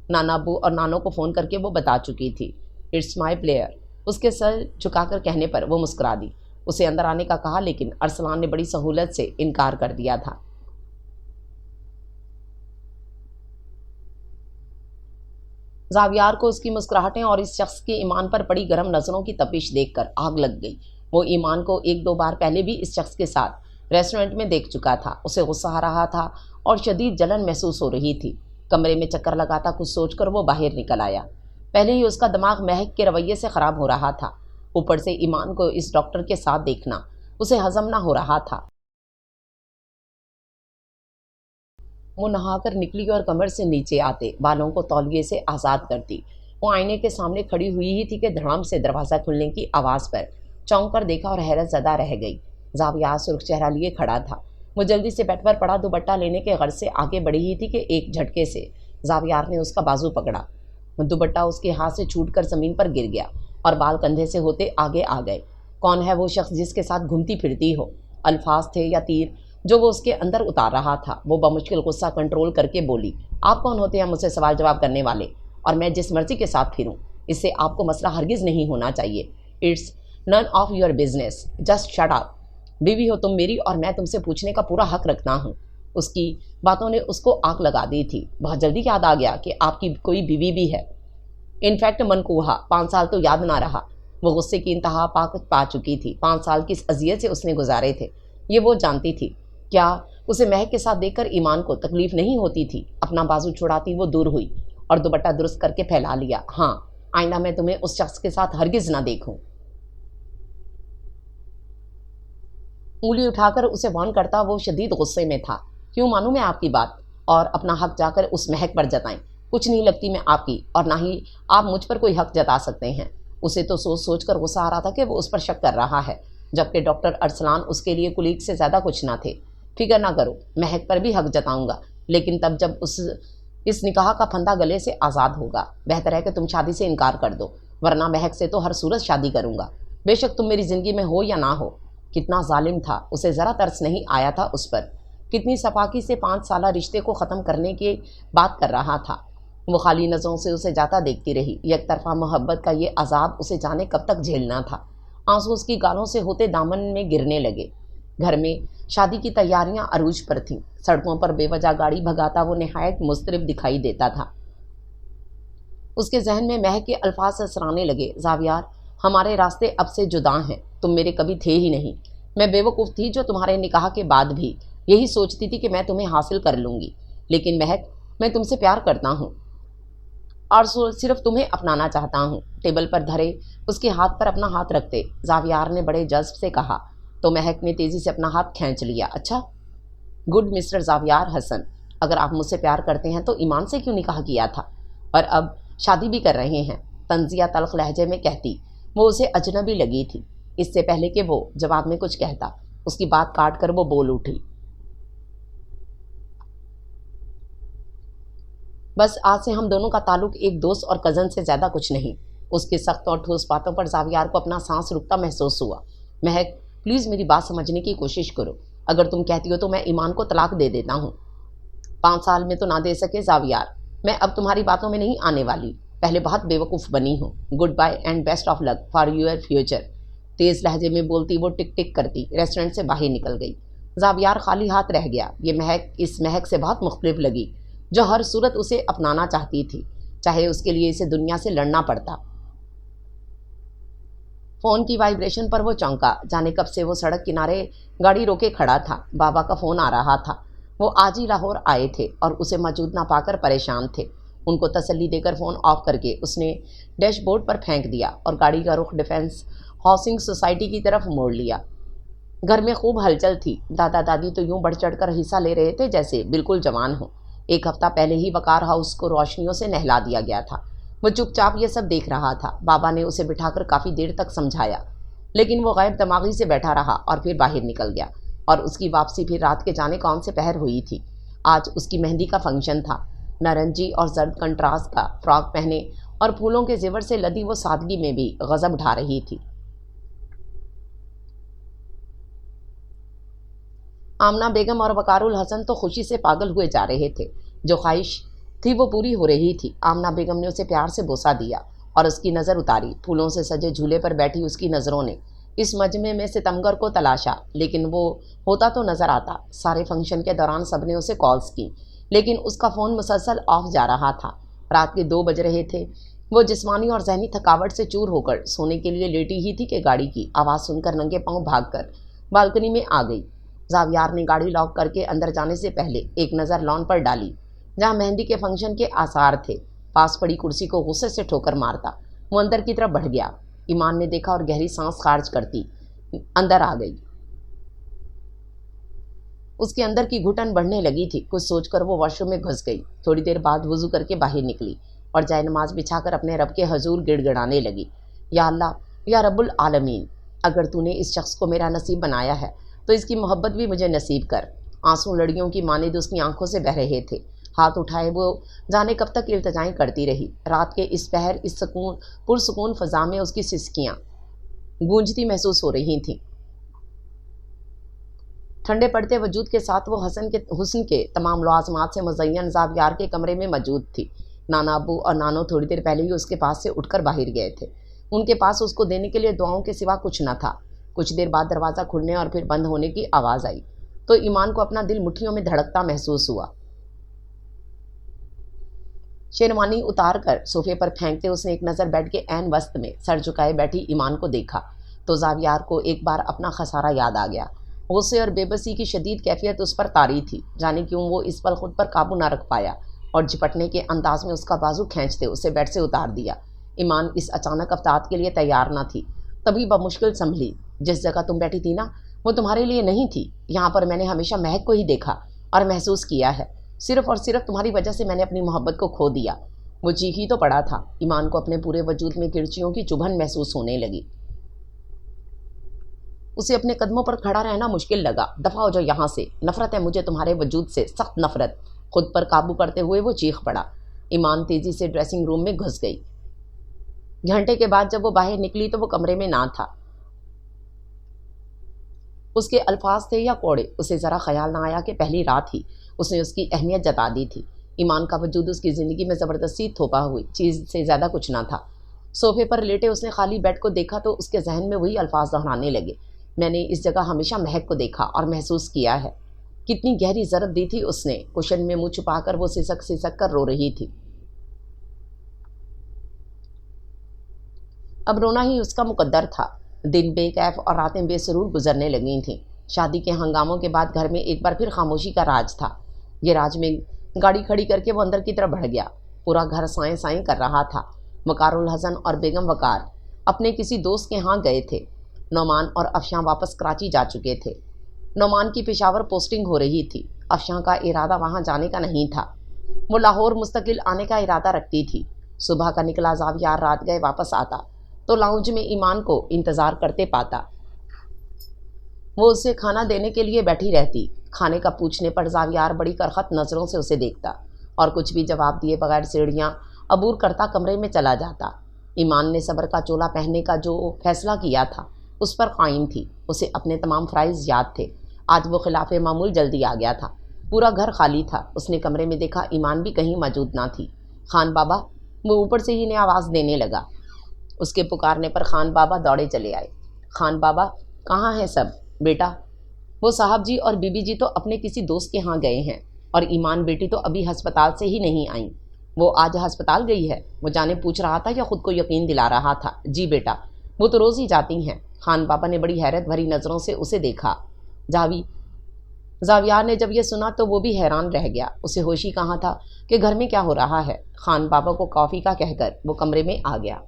[SPEAKER 1] نانا ابو اور نانو کو فون کر کے وہ بتا چکی تھی۔ اٹس مائی پلیئر، اس کے سر جھکا کر کہنے پر وہ مسکرا دی۔ اسے اندر آنے کا کہا لیکن ارسلان نے بڑی سہولت سے انکار کر دیا تھا۔ زاویار کو اس کی مسکراہٹیں اور اس شخص کی ایمان پر پڑی گرم نظروں کی تپش دیکھ کر آگ لگ گئی۔ وہ ایمان کو 1-2 بار پہلے بھی اس شخص کے ساتھ ریسٹورنٹ میں دیکھ چکا تھا۔ اسے غصہ آ رہا تھا اور شدید جلن محسوس ہو رہی تھی۔ کمرے میں چکر لگاتا کچھ سوچ کر وہ باہر نکل آیا۔ پہلے ہی اس کا دماغ مہک کے رویے سے خراب ہو رہا تھا، اوپر سے ایمان کو اس ڈاکٹر کے ساتھ دیکھنا اسے ہضم نہ ہو رہا تھا۔ وہ نہا کر نکلی اور کمر سے نیچے آتے بالوں کو تولیے سے آزاد کرتی وہ آئینے کے سامنے کھڑی ہوئی ہی تھی کہ دھڑام سے دروازہ کھلنے کی آواز پر چونک کر دیکھا اور حیرت زدہ رہ گئی۔ زاویہ سرخ چہرہ لیے کھڑا تھا۔ وہ جلدی سے بیڈ پر پڑا دوپٹہ لینے کے غرض سے آگے بڑھی ہی تھی کہ ایک جھٹکے سے زاویار نے اس کا بازو پکڑا۔ دوپٹہ اس کے ہاتھ سے چھوٹ کر زمین پر گر گیا اور بال کندھے سے ہوتے آگے آ گئے۔ کون ہے وہ شخص جس کے ساتھ گھومتی پھرتی ہو؟ الفاظ تھے یا تیر جو وہ اس کے اندر اتار رہا تھا؟ وہ بمشکل غصہ کنٹرول کر کے بولی، آپ کون ہوتے ہیں مجھ سے سوال جواب کرنے والے؟ اور میں جس مرضی کے ساتھ پھروں، اس سے آپ کو مسئلہ ہرگز نہیں ہونا چاہیے۔ It's none of your business, just shut up. بیوی ہو تم میری اور میں تم سے پوچھنے کا پورا حق رکھتا ہوں۔ اس کی باتوں نے اس کو آگ لگا دی تھی۔ بہت جلدی یاد آ گیا کہ آپ کی کوئی بیوی بھی ہے۔ انفیکٹ منقوہا 5 سال تو یاد نہ رہا۔ وہ غصے کی انتہا پا چکی تھی۔ 5 سال کس اذیت سے اس نے گزارے تھے یہ وہ جانتی تھی۔ کیا اسے مہک کے ساتھ دیکھ کر ایمان کو تکلیف نہیں ہوتی تھی؟ اپنا بازو چھڑاتی وہ دور ہوئی اور دوپٹہ درست کر کے پھیلا لیا۔ ہاں، آئندہ میں تمہیں اس شخص کے ساتھ ہرگز نہ دیکھوں۔ انگلی اٹھا کر اسے وارن کرتا وہ شدید غصے میں تھا۔ کیوں مانوں میں آپ کی بات اور اپنا حق جا کر اس مہک پر جتائیں؟ کچھ نہیں لگتی میں آپ کی، اور نہ ہی آپ مجھ پر کوئی حق جتا سکتے ہیں۔ اسے تو سوچ سوچ کر غصہ آ رہا تھا کہ وہ اس پر شک کر رہا ہے، جبکہ ڈاکٹر ارسلان اس کے لیے کلیگ سے زیادہ کچھ نہ تھے۔ فکر نہ کرو، مہک پر بھی حق جتاؤں گا، لیکن تب جب اس نکاح کا پھندا گلے سے آزاد ہوگا۔ بہتر ہے کہ تم شادی سے انکار کر دو، ورنہ مہک سے تو ہر صورت شادی کروں گا۔ بے شک تم میری زندگی میں ہو یا نہ ہو۔ کتنا ظالم تھا، اسے ذرا ترس نہیں آیا تھا اس پر۔ کتنی صفاقی سے 5 سالہ رشتے کو ختم کرنے کی بات کر رہا تھا۔ وہ خالی نظروں سے اسے جاتا دیکھتی رہی۔ یک طرفہ محبت کا یہ عذاب اسے جانے کب تک جھیلنا تھا۔ آنسو اس کی گالوں سے ہوتے دامن میں گرنے لگے۔ گھر میں شادی کی تیاریاں عروج پر تھیں۔ سڑکوں پر بے وجہ گاڑی بھگاتا وہ نہایت مضطرب دکھائی دیتا تھا۔ اس کے ذہن میں مہک کے الفاظ سسرانے لگے، زاویار، ہمارے راستے اب سے جدا ہیں، تم میرے کبھی تھے ہی نہیں۔ میں بے وقوف تھی جو تمہارے نکاح کے بعد بھی یہی سوچتی تھی کہ میں تمہیں حاصل کر لوں گی، لیکن مہک، میں تم سے پیار کرتا ہوں اور صرف تمہیں اپنانا چاہتا ہوں۔ ٹیبل پر دھرے اس کے ہاتھ پر اپنا ہاتھ رکھتے زاویار نے بڑے جذب سے کہا، تو مہک نے تیزی سے اپنا ہاتھ کھینچ لیا۔ اچھا، گڈ مسٹر زاویار حسن، اگر آپ مجھ سے پیار کرتے ہیں تو ایمان سے کیوں نکاح کیا تھا اور اب شادی بھی کر رہے ہیں؟ طنزیہ تلخ لہجے میں کہتی وہ اسے اجنبی لگی تھی۔ اس سے پہلے کہ وہ جواب میں کچھ کہتا، اس کی بات کاٹ کر وہ بول اٹھی، بس آج سے ہم دونوں کا تعلق ایک دوست اور کزن سے زیادہ کچھ نہیں۔ اس کی سخت اور ٹھوس باتوں پر زاویار کو اپنا سانس رکتا محسوس ہوا۔ مہک، پلیز میری بات سمجھنے کی کوشش کرو۔ اگر تم کہتی ہو تو میں ایمان کو طلاق دے دیتا ہوں۔ 5 سال میں تو نہ دے سکے زاویار، میں اب تمہاری باتوں میں نہیں آنے والی، پہلے بہت بے وقوف بنی ہوں۔ Goodbye and best of luck for your future. تیز لہجے میں بولتی وہ ٹک ٹک کرتی ریسٹورنٹ سے باہر نکل گئی۔ زاویار خالی ہاتھ رہ گیا۔ یہ مہک اس مہک سے بہت مختلف لگی جو ہر صورت اسے اپنانا چاہتی تھی، چاہے اس کے لیے اسے دنیا سے لڑنا پڑتا۔ فون کی وائبریشن پر وہ چونکا، جانے کب سے وہ سڑک کنارے گاڑی روکے کھڑا تھا۔ بابا کا فون آ رہا تھا۔ وہ آج ہی لاہور آئے تھے اور اسے موجود نہ پا کر پریشان تھے۔ ان کو تسلی دے کر فون آف کر کے اس نے ڈیش بورڈ پر پھینک دیا اور گاڑی کا رخ ڈیفنس ہاؤسنگ سوسائٹی کی طرف موڑ لیا۔ گھر میں خوب ہلچل تھی۔ دادا دادی تو یوں بڑھ چڑھ کر حصہ لے رہے تھے جیسے بالکل جوان ہوں۔ 1 ہفتہ پہلے ہی وقار ہاؤس کو روشنیوں سے نہلا دیا گیا تھا۔ وہ چپ چاپ یہ سب دیکھ رہا تھا۔ بابا نے اسے بٹھا کر کافی دیر تک سمجھایا، لیکن وہ غیر دماغی سے بیٹھا رہا اور پھر باہر نکل گیا۔ اور اس کی واپسی پھر رات کے جانے کون سے پہر ہوئی تھی۔ آج اس کی مہندی کا فنکشن تھا۔ نارنجی اور زرد کنٹراسٹ کا فراک پہنے اور پھولوں کے زیور سے لدی وہ سادگی میں بھی غضب ڈھا رہی تھی۔ آمنہ بیگم اور وقار الحسن تو خوشی سے پاگل ہوئے جا رہے تھے۔ جو خواہش تھی وہ پوری ہو رہی تھی۔ آمنہ بیگم نے اسے پیار سے بوسہ دیا اور اس کی نظر اتاری۔ پھولوں سے سجے جھولے پر بیٹھی اس کی نظروں نے اس مجمع میں ستمگر کو تلاشا، لیکن وہ ہوتا تو نظر آتا۔ سارے فنکشن کے دوران سب نے اسے کالز کی، لیکن اس کا فون مسلسل آف جا رہا تھا۔ رات کے 2 بج رہے تھے۔ وہ جسمانی اور ذہنی تھکاوٹ سے چور ہو کر سونے کے لیے لیٹی ہی تھی کہ گاڑی کی آواز سن کر ننگے پاؤں بھاگ کر بالکنی میں آ گئی۔ زاویار نے گاڑی لاک کر کے اندر جانے سے پہلے ایک نظر لان پر ڈالی جہاں مہندی کے فنکشن کے آثار تھے۔ پاس پڑی کرسی کو غصے سے ٹھوکر مارتا وہ اندر کی طرف بڑھ گیا۔ ایمان نے دیکھا اور گہری سانس خارج کرتی اندر آ گئی۔ اس کے اندر کی گھٹن بڑھنے لگی تھی۔ کچھ سوچ کر وہ واش روم میں گھس گئی۔ تھوڑی دیر بعد وضو کر کے باہر نکلی اور جائے نماز بچھا کر اپنے رب کے حضور گڑ گڑانے لگی، یا اللہ، یا رب العالمین، اگر تو نے اس شخص کو میرا نصیب بنایا ہے تو اس کی محبت بھی مجھے نصیب کر۔ آنسو لڑیوں کی مانند اس کی آنکھوں سے بہہ رہے تھے۔ ہاتھ اٹھائے وہ جانے کب تک التجائیں کرتی رہی۔ رات کے اس پہر اس پرسکون فضا میں اس کی سسکیاں گونجتی محسوس ہو رہی تھیں۔ ٹھنڈے پڑتے وجود کے ساتھ وہ حسن کے تمام لوازمات سے مزین زاویار کے کمرے میں موجود تھی۔ نانا ابو اور نانو تھوڑی دیر پہلے ہی اس کے پاس سے اٹھ کر باہر گئے تھے۔ ان کے پاس اس کو دینے کے لیے دعاؤں کے سوا کچھ نہ تھا۔ کچھ دیر بعد دروازہ کھلنے اور پھر بند ہونے کی آواز آئی تو ایمان کو اپنا دل مٹھیوں میں دھڑکتا محسوس ہوا۔ شیروانی اتار کر صوفے پر پھینکتے اس نے ایک نظر بیڈ کے عین وسط میں سر جھکائے بیٹھی ایمان کو دیکھا تو زاویار کو ایک بار اپنا خسارہ یاد آ گیا۔ غصے اور بے بسی کی شدید کیفیت اس پر طاری تھی۔ جانے کیوں وہ اس پر خود پر قابو نہ رکھ پایا اور جھپٹنے کے انداز میں اس کا بازو کھینچتے اسے بیڈ سے اتار دیا۔ ایمان اس اچانک افتاد کے لیے تیار نہ تھی، تبھی بمشکل سنبھلی۔ جس جگہ تم بیٹھی تھی نا، وہ تمہارے لیے نہیں تھی۔ یہاں پر میں نے ہمیشہ مہک کو ہی دیکھا اور محسوس کیا ہے۔ صرف اور صرف تمہاری وجہ سے میں نے اپنی محبت کو کھو دیا۔ وہ چیخ ہی تو پڑا تھا۔ ایمان کو اپنے پورے وجود میں کرچیوں کی چبھن محسوس ہونے لگی۔ اسے اپنے قدموں پر کھڑا رہنا مشکل لگا۔ دفع ہو جاؤ یہاں سے، نفرت ہے مجھے تمہارے وجود سے، سخت نفرت۔ خود پر قابو کرتے ہوئے وہ چیخ پڑا۔ ایمان تیزی سے ڈریسنگ روم میں گھس گئی۔ گھنٹے کے بعد جب وہ باہر نکلی تو وہ کمرے میں نہ تھا۔ اس کے الفاظ تھے یا کوڑے، اسے ذرا خیال نہ آیا کہ پہلی رات ہی اس نے اس کی اہمیت جتا دی تھی۔ ایمان کا وجود اس کی زندگی میں زبردستی تھوپا ہوئی چیز سے زیادہ کچھ نہ تھا۔ صوفے پر لیٹے اس نے خالی بیڈ کو دیکھا تو اس کے ذہن میں وہی الفاظ دہرانے لگے، میں نے اس جگہ ہمیشہ مہک کو دیکھا اور محسوس کیا ہے۔ کتنی گہری ضرب دی تھی اس نے، کشن میں منہ چھپا کر وہ سسک سسک کر رو رہی تھی۔ اب رونا ہی اس کا مقدر تھا۔ دن بے کیف اور راتیں بے سرور گزرنے لگی تھیں۔ شادی کے ہنگاموں کے بعد گھر میں ایک بار پھر خاموشی کا راج تھا۔ گیراج میں گاڑی کھڑی کر کے وہ اندر کی طرف بڑھ گیا۔ پورا گھر سائیں سائیں کر رہا تھا۔ وقار الحسن اور بیگم وقار اپنے کسی دوست کے ہاں گئے تھے۔ نعمان اور افشاں واپس کراچی جا چکے تھے۔ نعمان کی پشاور پوسٹنگ ہو رہی تھی۔ افشاں کا ارادہ وہاں جانے کا نہیں تھا، وہ لاہور مستقل آنے کا ارادہ رکھتی تھی۔ صبح کا نکلا زاویار رات گئے واپس آتا تو لاؤنج میں ایمان کو انتظار کرتے پاتا۔ وہ اسے کھانا دینے کے لیے بیٹھی رہتی۔ کھانے کا پوچھنے پر زاویار بڑی کرخت نظروں سے اسے دیکھتا اور کچھ بھی جواب دیے بغیر سیڑھیاں عبور کرتا کمرے میں چلا جاتا۔ ایمان نے صبر کا چولا پہننے کا جو فیصلہ کیا تھا اس پر قائم تھی۔ اسے اپنے تمام فرائض یاد تھے۔ آج وہ خلاف معمول جلدی آ گیا تھا۔ پورا گھر خالی تھا۔ اس نے کمرے میں دیکھا ایمان بھی کہیں موجود نہ تھی۔ خان بابا، وہ اوپر سے ہی انہیں آواز دینے لگا۔ اس کے پکارنے پر خان بابا دوڑے چلے آئے۔ خان بابا، کہاں ہیں سب؟ بیٹا، وہ صاحب جی اور بی بی جی تو اپنے کسی دوست کے ہاں گئے ہیں اور ایمان بیٹی تو ابھی ہسپتال سے ہی نہیں آئیں۔ وہ آج ہسپتال گئی ہے؟ وہ جانے پوچھ رہا تھا یا خود کو یقین دلا رہا تھا؟ جی بیٹا، وہ تو روز ہی جاتی ہیں۔ خان بابا نے بڑی حیرت بھری نظروں سے اسے دیکھا۔ زاویار نے جب یہ سنا تو وہ بھی حیران رہ گیا۔ اسے ہوش ہی کہاں تھا کہ گھر میں کیا ہو رہا ہے۔ خان بابا کو کافی کا کہہ کر وہ کمرے میں آ گیا۔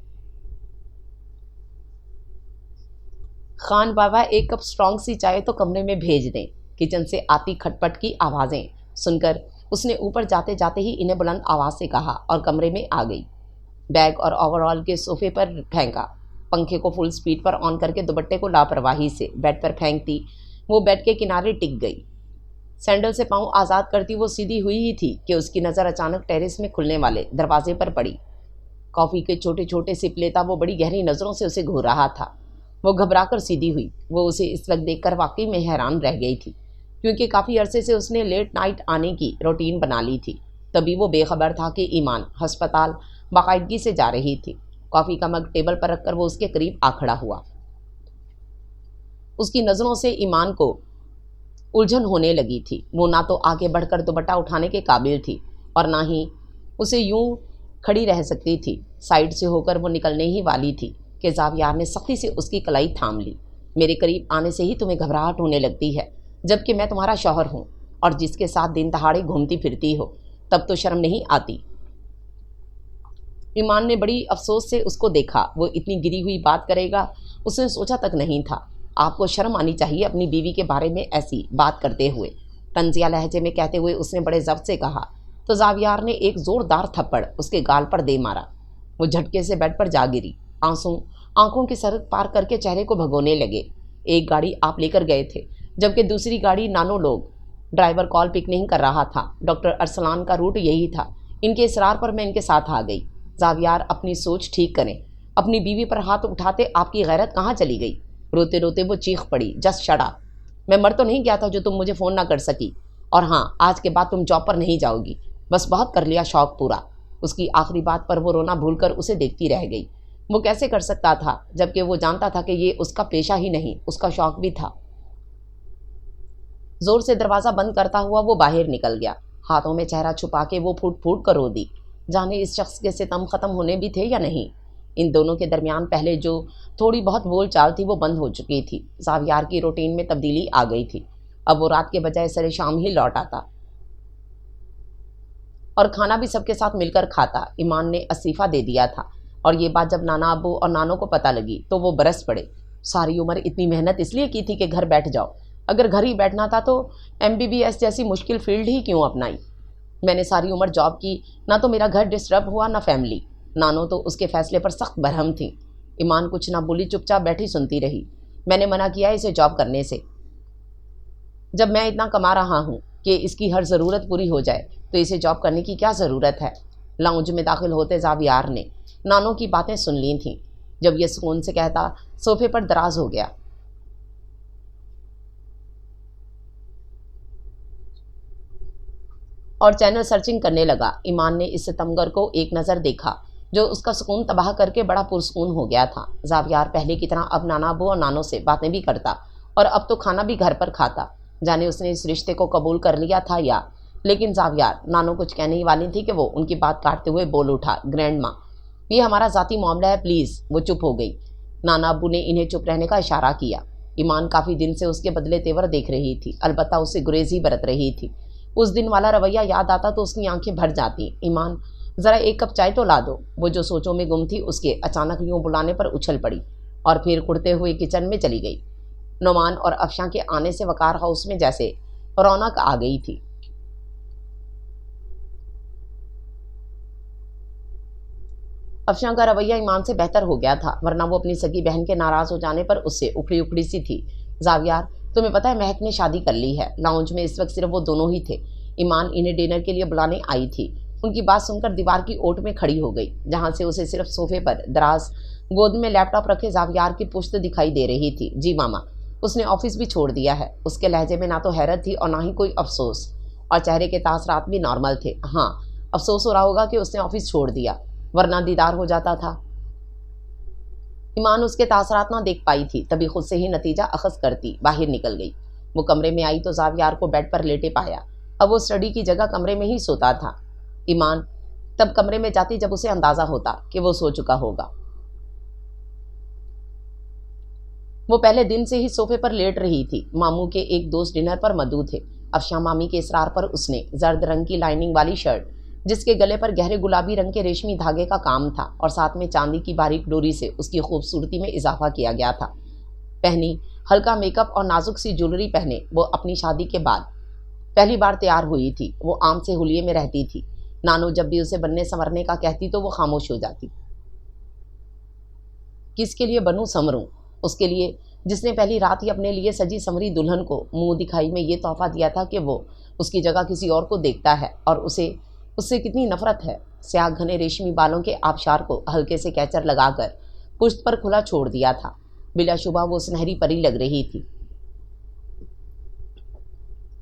[SPEAKER 1] خان بابا، ایک کپ اسٹرانگ سی چائے تو کمرے میں بھیج دیں۔ کچن سے آتی کھٹ پٹ کی آوازیں سن کر اس نے اوپر جاتے جاتے ہی انہیں بلند آواز سے کہا اور کمرے میں آ گئی۔ بیگ اور اوور آل کے صوفے پر پھینکا، پنکھے کو فل سپیڈ پر آن کر کے دوپٹے کو لاپرواہی سے بیڈ پر پھینکتی وہ بیڈ کے کنارے ٹک گئی۔ سینڈل سے پاؤں آزاد کرتی وہ سیدھی ہوئی ہی تھی کہ اس کی نظر اچانک ٹیرس میں کھلنے والے دروازے پر پڑی۔ کافی کے چھوٹے چھوٹے سپ لیتا وہ بڑی گہری نظروں سے اسے گھور رہا تھا۔ وہ گھبرا کر سیدھی ہوئی۔ وہ اسے اس وقت دیکھ کر واقعی میں حیران رہ گئی تھی، کیونکہ کافی عرصے سے اس نے لیٹ نائٹ آنے کی روٹین بنا لی تھی۔ تبھی وہ بے خبر تھا کہ ایمان ہسپتال باقاعدگی سے جا رہی تھی۔ کافی کا مگ ٹیبل پر رکھ کر وہ اس کے قریب آ کھڑا ہوا۔ اس کی نظروں سے ایمان کو الجھن ہونے لگی تھی۔ وہ نہ تو آگے بڑھ کر دوپٹہ اٹھانے کے قابل تھی اور نہ ہی اسے یوں کھڑی رہ سکتی تھی۔ سائڈ سے ہو کر وہ نکلنے ہی والی تھی کہ زاویار نے سختی سے اس کی کلائی تھام لی۔ میرے قریب آنے سے ہی تمہیں گھبراہٹ ہونے لگتی ہے، جبکہ میں تمہارا شوہر ہوں اور جس کے ساتھ دن دہاڑے گھومتی پھرتی ہو، تب تو شرم نہیں آتی؟ ایمان نے بڑی افسوس سے اس کو دیکھا۔ وہ اتنی گری ہوئی بات کرے گا اس نے سوچا تک نہیں تھا۔ آپ کو شرم آنی چاہیے اپنی بیوی کے بارے میں ایسی بات کرتے ہوئے، طنزیہ لہجے میں کہتے ہوئے اس نے بڑے ضبط سے کہا تو زاویار نے ایک زوردار تھپڑ اس کے گال پر دے مارا۔ وہ جھٹکے سے بیڈ پر جا گری۔ آنکھوں کی سرخ پار کر کے چہرے کو بھگونے لگے۔ ایک گاڑی آپ لے کر گئے تھے، جبکہ دوسری گاڑی نانو لوگ۔ ڈرائیور کال پک نہیں کر رہا تھا۔ ڈاکٹر ارسلان کا روٹ یہی تھا۔ ان کے اصرار پر میں ان کے ساتھ آ گئی۔ زاویار، اپنی سوچ ٹھیک کریں۔ اپنی بیوی پر ہاتھ اٹھاتے آپ کی غیرت کہاں چلی گئی؟ روتے روتے وہ چیخ پڑی، جسٹ شٹ اپ! میں مر تو نہیں گیا تھا جو تم مجھے فون نہ کر سکی، اور ہاں، آج کے بعد تم جاب پر نہیں جاؤ گی۔ بس بہت کر لیا شوق پورا۔ اس کی آخری بات پر وہ رونا بھول کر اسے دیکھتی رہ گئی۔ وہ کیسے کر سکتا تھا جبکہ وہ جانتا تھا کہ یہ اس کا پیشہ ہی نہیں، اس کا شوق بھی تھا۔ زور سے دروازہ بند کرتا ہوا وہ باہر نکل گیا۔ ہاتھوں میں چہرہ چھپا کے وہ پھوٹ پھوٹ کر رو دی۔ جانے اس شخص کے ستم ختم ہونے بھی تھے یا نہیں۔ ان دونوں کے درمیان پہلے جو تھوڑی بہت بول چال تھی وہ بند ہو چکی تھی۔ زاویار کی روٹین میں تبدیلی آ گئی تھی۔ اب وہ رات کے بجائے سر شام ہی لوٹ آتا اور کھانا بھی سب کے ساتھ مل کر کھاتا۔ ایمان نے استعفیٰ دے دیا تھا اور یہ بات جب نانا ابو اور نانوں کو پتہ لگی تو وہ برس پڑے۔ ساری عمر اتنی محنت اس لیے کی تھی کہ گھر بیٹھ جاؤ۔ اگر گھر ہی بیٹھنا تھا تو MBBS جیسی مشکل فیلڈ ہی کیوں اپنائی؟ میں نے ساری عمر جاب کی، نہ تو میرا گھر ڈسٹرب ہوا نہ فیملی۔ نانو تو اس کے فیصلے پر سخت برہم تھیں۔ ایمان کچھ نہ بولی، چپ چاپ بیٹھی سنتی رہی۔ میں نے منع کیا اسے جاب کرنے سے۔ جب میں اتنا کما رہا ہوں کہ اس کی ہر ضرورت پوری ہو جائے تو اسے جاب کرنے کی کیا ضرورت ہے؟ لاؤنج میں داخل ہوتے زاویار نے نانو کی باتیں سن لی تھیں۔ جب یہ سکون سے کہتا، صوفے پر دراز ہو گیا۔ اور چینل سرچنگ کرنے لگا۔ ایمان نے اس ستمگر کو ایک نظر دیکھا جو اس کا سکون تباہ کر کے بڑا پرسکون ہو گیا تھا۔ زاویار پہلے کی طرح اب نانا ابو اور نانو سے باتیں بھی کرتا اور اب تو کھانا بھی گھر پر کھاتا۔ جانے اس نے اس رشتے کو قبول کر لیا تھا یا… لیکن زاویار… نانو کچھ کہنے ہی والی تھی کہ وہ ان کی بات کاٹتے ہوئے بول اٹھا، گرینڈ ماں، یہ ہمارا ذاتی معاملہ ہے، پلیز۔ وہ چپ ہو گئی۔ نانا ابو نے انہیں چپ رہنے کا اشارہ کیا۔ ایمان کافی دن سے اس کے بدلے تیور دیکھ رہی تھی، البتہ اسے گریز ہی برت رہی تھی۔ اس دن والا رویہ یاد آتا تو اس کی آنکھیں بھر جاتی۔ ایمان، ذرا ایک کپ چائے تو لا دو۔ وہ جو سوچوں میں گم تھی اس کے اچانک یوں بلانے پر اچھل پڑی اور پھر کڑتے ہوئے کچن میں چلی گئی۔ نعمان اور افشاں کے آنے سے وقار ہاؤس میں جیسے رونق آ گئی تھی۔ افشاں کا رویہ ایمان سے بہتر ہو گیا تھا، ورنہ وہ اپنی سگی بہن کے ناراض ہو جانے پر اس سے اکھڑی اکھڑی سی تھی۔ زاویار، تمہیں پتہ ہے مہک نے شادی کر لی ہے۔ لاؤنج میں اس وقت صرف وہ دونوں ہی تھے۔ ایمان انہیں ڈنر کے لیے بلانے آئی تھی۔ ان کی بات سن کر دیوار کی اوٹ میں کھڑی ہو گئی، جہاں سے اسے صرف صوفے پر دراز گود میں لیپ ٹاپ رکھے زاویار کی پشت دکھائی دے رہی تھی۔ جی ماما، اس نے آفس بھی چھوڑ دیا ہے۔ اس کے لہجے میں نہ تو حیرت تھی اور نہ ہی کوئی افسوس، اور چہرے کے تاثرات بھی نارمل تھے۔ ہاں، افسوس ہو رہا ہوگا کہ اس نے آفس چھوڑ دیا، ورنہ دیدار ہو جاتا تھا۔ ایمان اس کے تاثرات نہ دیکھ پائی تھی، تبھی خود سے ہی نتیجہ اخذ کرتی باہر نکل گئی۔ وہ کمرے میں آئی تو زاویار کو بیڈ پر لیٹے پایا۔ اب وہ اسٹڈی کی جگہ کمرے میں ہی سوتا تھا۔ ایمان تب کمرے میں جاتی جب اسے اندازہ ہوتا کہ وہ سو چکا ہوگا۔ وہ پہلے دن سے ہی صوفے پر لیٹ رہی تھی۔ ماموں کے ایک دوست ڈنر پر مدعو تھے۔ افشاں مامی کے اصرار پر اس نے زرد رنگ کی لائننگ والی شرٹ، جس کے گلے پر گہرے گلابی رنگ کے ریشمی دھاگے کا کام تھا اور ساتھ میں چاندی کی باریک ڈوری سے اس کی خوبصورتی میں اضافہ کیا گیا تھا، پہنی۔ ہلکا میک اپ اور نازک سی جولری پہنے وہ اپنی شادی کے بعد پہلی بار تیار ہوئی تھی۔ وہ عام سے حلیے میں رہتی تھی۔ نانو جب بھی اسے بننے سنورنے کا کہتی تو وہ خاموش ہو جاتی۔ کس کے لیے بنوں سنوروں؟ اس کے لیے جس نے پہلی رات ہی اپنے لیے سجی سنوری دلہن کو منہ دکھائی میں یہ تحفہ دیا تھا کہ وہ اس کی جگہ کسی اور کو دیکھتا ہے اور اسے اس سے کتنی نفرت ہے۔ سیاہ گھنے ریشمی بالوں کے آبشار کو ہلکے سے کیچر لگا کر پشت پر کھلا چھوڑ دیا تھا۔ بلا شبہ وہ سنہری پری لگ رہی تھی۔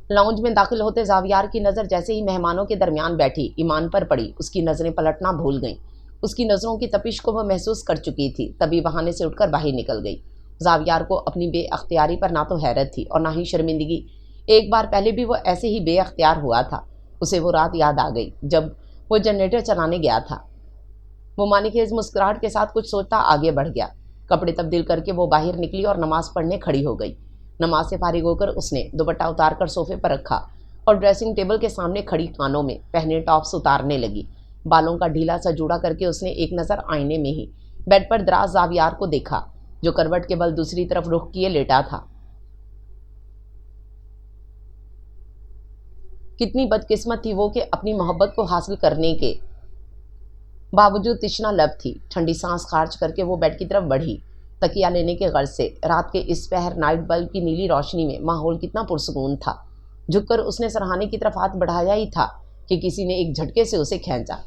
[SPEAKER 1] لاؤنج میں داخل ہوتے زاویار کی نظر جیسے ہی مہمانوں کے درمیان بیٹھی ایمان پر پڑی، اس کی نظریں پلٹنا بھول گئیں۔ اس کی نظروں کی تپش کو وہ محسوس کر چکی تھی، تبھی بہانے سے اٹھ کر باہر نکل گئی۔ زاویار کو اپنی بے اختیاری پر نہ تو حیرت تھی اور نہ ہی شرمندگی۔ ایک بار پہلے بھی وہ ایسے ہی بے اختیار ہوا تھا۔ اسے وہ رات یاد آ گئی جب وہ جنریٹر چلانے گیا تھا۔ وہ معنی خیز مسکراہٹ کے ساتھ کچھ سوچتا آگے بڑھ گیا۔ کپڑے تبدیل کر کے وہ باہر نکلی اور نماز پڑھنے کھڑی ہو گئی۔ نماز سے فارغ ہو کر اس نے دوپٹہ اتار کر صوفے پر رکھا اور ڈریسنگ ٹیبل کے سامنے کھڑی کانوں میں پہنے ٹاپس اتارنے لگی۔ بالوں کا ڈھیلا سا جوڑا کر کے اس نے ایک نظر آئینے میں ہی بیڈ پر دراز زاویار کو دیکھا، جو کروٹ کے بل دوسری طرف رخ کیے لیٹا تھا۔ کتنی بدقسمت تھی وہ کہ اپنی محبت کو حاصل کرنے کے باوجود تشنا لب تھی۔ ٹھنڈی سانس خارج کر کے وہ بیڈ کی طرف بڑھی، تکیہ لینے کے غرض سے۔ رات کے اس پہر نائٹ بلب کی نیلی روشنی میں ماحول کتنا پرسکون تھا۔ جھک کر اس نے سرہانے کی طرف ہاتھ بڑھایا ہی تھا کہ کسی نے ایک جھٹکے سے اسے کھینچا۔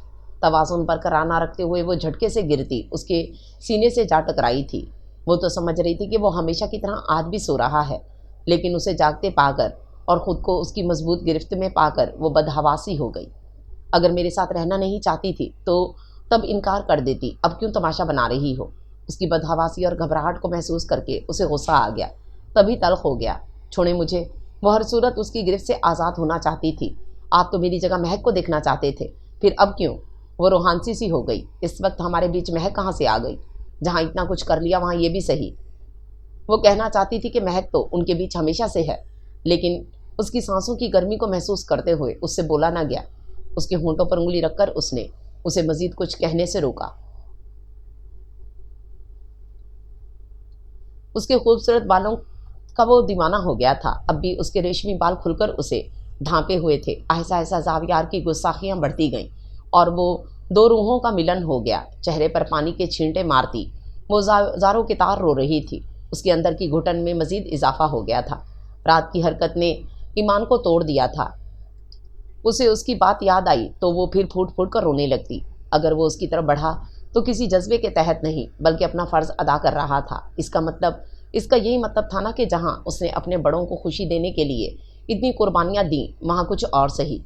[SPEAKER 1] توازن برقرار نہ رکھتے ہوئے وہ جھٹکے سے گرتی اس کے سینے سے جا ٹکرائی تھی۔ وہ تو سمجھ رہی تھی کہ وہ ہمیشہ کی طرح آج بھی سو رہا ہے، لیکن اسے جاگتے پا کر اور خود کو اس کی مضبوط گرفت میں پا کر وہ بدحواسی ہو گئی۔ اگر میرے ساتھ رہنا نہیں چاہتی تھی تو تب انکار کر دیتی، اب کیوں تماشا بنا رہی ہو؟ اس کی بدحواسی اور گھبراہٹ کو محسوس کر کے اسے غصہ آ گیا، تبھی تلخ ہو گیا۔ چھوڑیں مجھے۔ وہ ہر صورت اس کی گرفت سے آزاد ہونا چاہتی تھی۔ آپ تو میری جگہ مہک کو دیکھنا چاہتے تھے، پھر اب کیوں؟ وہ روحانسی سی ہو گئی۔ اس وقت ہمارے بیچ مہک کہاں سے آ گئی؟ جہاں اتنا کچھ کر لیا وہاں یہ بھی صحیح۔ وہ کہنا چاہتی تھی کہ مہک تو ان کے بیچ ہمیشہ سے ہے، لیکن اس کی سانسوں کی گرمی کو محسوس کرتے ہوئے اس سے بولا نہ گیا۔ اس کے ہونٹوں پر انگلی رکھ کر اس نے اسے مزید کچھ کہنے سے روکا۔ اس کے خوبصورت بالوں کا وہ دیوانہ ہو گیا تھا۔ اب بھی اس کے ریشمی بال کھل کر اسے ڈھانپے ہوئے تھے۔ آہستہ آہستہ زاویار کی گستاخیاں بڑھتی گئیں اور وہ دو روحوں کا ملن ہو گیا۔ چہرے پر پانی کے چھینٹے مارتی وہ زاروں کے تار رو رہی تھی۔ اس کے اندر کی گھٹن میں مزید اضافہ ہو گیا تھا۔ رات کی حرکت نے ایمان کو توڑ دیا تھا۔ اسے اس کی بات یاد آئی تو وہ پھر پھوٹ پھوٹ کر رونے لگتی۔ اگر وہ اس کی طرف بڑھا تو کسی جذبے کے تحت نہیں، بلکہ اپنا فرض ادا کر رہا تھا۔ اس کا یہی مطلب تھا نا کہ جہاں اس نے اپنے بڑوں کو خوشی دینے کے لیے اتنی قربانیاں دیں، وہاں کچھ اور صحیح۔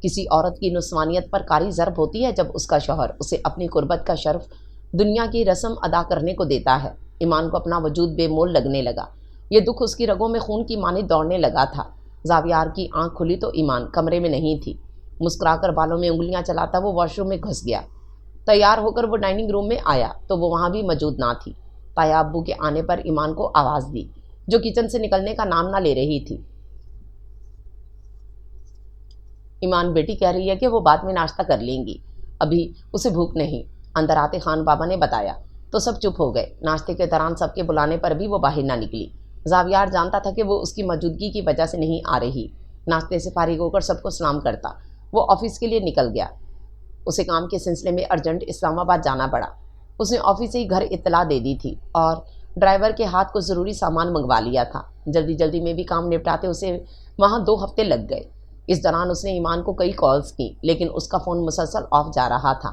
[SPEAKER 1] کسی عورت کی نسوانیت پر کاری ضرب ہوتی ہے جب اس کا شوہر اسے اپنی قربت کا شرف دنیا کی رسم ادا کرنے کو دیتا ہے۔ ایمان کو اپنا وجود بے مول لگنے لگا۔ یہ دکھ اس کی رگوں میں خون کی مانند دوڑنے لگا تھا۔ زاویار کی آنکھ کھلی تو ایمان کمرے میں نہیں تھی۔ مسکرا کر بالوں میں انگلیاں چلاتا وہ واش روم میں گھس گیا۔ تیار ہو کر وہ ڈائننگ روم میں آیا تو وہ وہاں بھی موجود نہ تھی۔ تایا ابو کے آنے پر ایمان کو آواز دی، جو کچن سے نکلنے کا نام نہ لے رہی تھی۔ ایمان بیٹی کہہ رہی ہے کہ وہ بعد میں ناشتہ کر لیں گی، ابھی اسے بھوک نہیں، اندر آتے خان بابا نے بتایا تو سب چپ ہو گئے۔ ناشتے کے دوران سب کے بلانے پر بھی وہ باہر نہ نکلی۔ زاویار جانتا تھا کہ وہ اس کی موجودگی کی وجہ سے نہیں آ رہی۔ ناشتے سے فارغ ہو کر سب کو سلام کرتا وہ آفس کے لیے نکل گیا۔ اسے کام کے سلسلے میں ارجنٹ اسلام آباد جانا پڑا۔ اس نے آفس سے ہی گھر اطلاع دے دی تھی اور ڈرائیور کے ہاتھ کو ضروری سامان منگوا لیا تھا۔ جلدی جلدی میں بھی کام نپٹاتے اسے وہاں 2 ہفتے لگ گئے۔ اس دوران اس نے ایمان کو کئی کالز کی لیکن اس کا فون مسلسل آف جا رہا تھا۔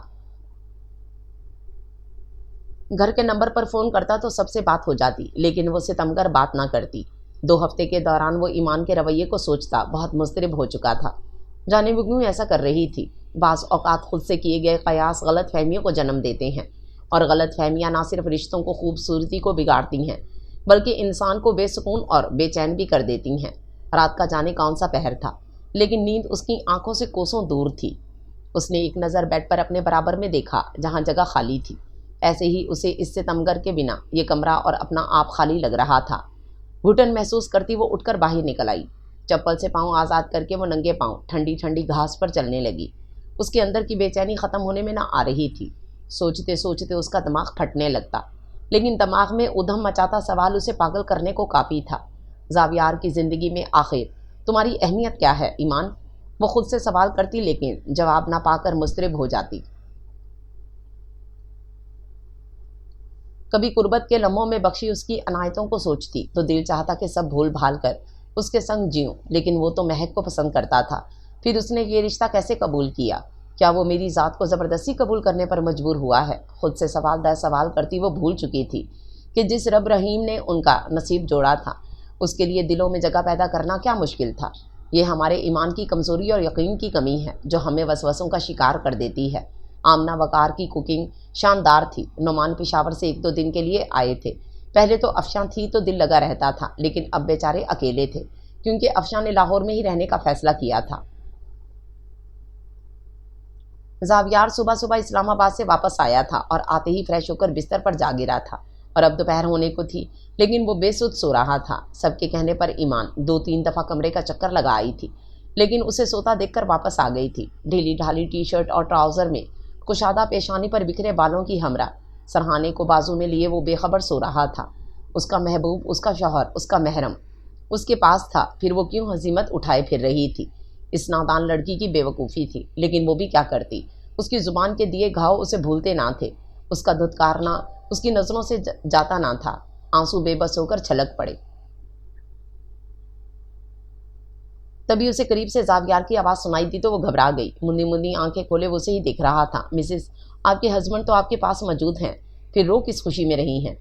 [SPEAKER 1] گھر کے نمبر پر فون کرتا تو سب سے بات ہو جاتی لیکن وہ ستمگر بات نہ کرتی۔ 2 ہفتے کے دوران وہ ایمان کے رویے کو سوچتا بہت مضطرب ہو چکا تھا۔ جانے وہ کیوں ایسا کر رہی تھی؟ بعض اوقات خود سے کیے گئے قیاس غلط فہمیوں کو جنم دیتے ہیں، اور غلط فہمیاں نہ صرف رشتوں کو خوبصورتی کو بگاڑتی ہیں بلکہ انسان کو بے سکون اور بے چین بھی کر دیتی ہیں۔ رات کا جانے کون سا پہر تھا لیکن نیند اس کی آنکھوں سے کوسوں دور تھی۔ اس نے ایک نظر بیڈ پر اپنے برابر میں دیکھا جہاں جگہ خالی تھی۔ ایسے ہی اسے اس سے تمگر کے بنا یہ کمرہ اور اپنا آپ خالی لگ رہا تھا۔ گھٹن محسوس کرتی وہ اٹھ کر باہر نکل آئی۔ چپل سے پاؤں آزاد کر کے وہ ننگے پاؤں ٹھنڈی ٹھنڈی گھاس پر چلنے لگی۔ اس کے اندر کی بے چینی ختم ہونے میں نہ آ رہی تھی۔ سوچتے سوچتے اس کا دماغ پھٹنے لگتا لیکن دماغ میں ادھم مچاتا سوال اسے پاگل کرنے کو کافی تھا۔ زاویار کی زندگی میں آخر تمہاری اہمیت کیا ہے ایمان؟ وہ خود سے سوال کرتی لیکن جواب نہ پا کر مضطرب ہو جاتی۔ کبھی قربت کے لمحوں میں بخشی اس کی عنایتوں کو سوچتی تو دل چاہتا کہ سب بھول بھال کر اس کے سنگ جیوں، لیکن وہ تو مہک کو پسند کرتا تھا۔ پھر اس نے یہ رشتہ کیسے قبول کیا؟ کیا وہ میری ذات کو زبردستی قبول کرنے پر مجبور ہوا ہے؟ خود سے سوال در سوال کرتی وہ بھول چکی تھی کہ جس رب رحیم نے ان کا نصیب جوڑا تھا اس کے لیے دلوں میں جگہ پیدا کرنا کیا مشکل تھا۔ یہ ہمارے ایمان کی کمزوری اور یقین کی کمی ہے جو ہمیں وسوسوں کا شکار کر دیتی ہے۔ آمنہ وقار کی کوکنگ شاندار تھی۔ نعمان پشاور سے 1-2 دن کے لیے آئے تھے۔ پہلے تو افشاں تھی تو دل لگا رہتا تھا لیکن اب بیچارے اکیلے تھے کیونکہ افشاں نے لاہور میں ہی رہنے کا فیصلہ کیا تھا۔ زاویار صبح صبح اسلام آباد سے واپس آیا تھا اور آتے ہی فریش ہو کر بستر پر جا گرا تھا، اور اب دوپہر ہونے کو تھی لیکن وہ بے سود سو رہا تھا۔ سب کے کہنے پر ایمان 2-3 دفعہ کمرے کا چکر لگا آئی تھی لیکن اسے سوتا دیکھ کر واپس آ گئی تھی۔ ڈھیلی ڈھالی ٹی شرٹ اور ٹراؤزر میں کشادہ پیشانی پر بکھرے بالوں کی ہمراہ سرہانے کو بازو میں لیے وہ بے خبر سو رہا تھا۔ اس کا محبوب، اس کا شوہر، اس کا محرم اس کے پاس تھا، پھر وہ کیوں ہزیمت اٹھائے پھر رہی تھی؟ اس نادان لڑکی کی بے وقوفی تھی لیکن وہ بھی کیا کرتی؟ اس کی زبان کے دیے گھاؤ اسے بھولتے نہ تھے۔ اس کا دھتکارنا اس کی نظروں سے جاتا نہ تھا۔ آنسو بے بس ہو کر چھلک پڑے۔ تبھی اسے قریب سے زاویار کی آواز سنائی دی تو وہ گھبرا گئی۔ مندی مندی آنکھیں کھولے وہ اسے ہی دیکھ رہا تھا۔ مسز، آپ کے ہسبینڈ تو آپ کے پاس موجود ہیں، پھر رو کس خوشی میں رہی ہیں؟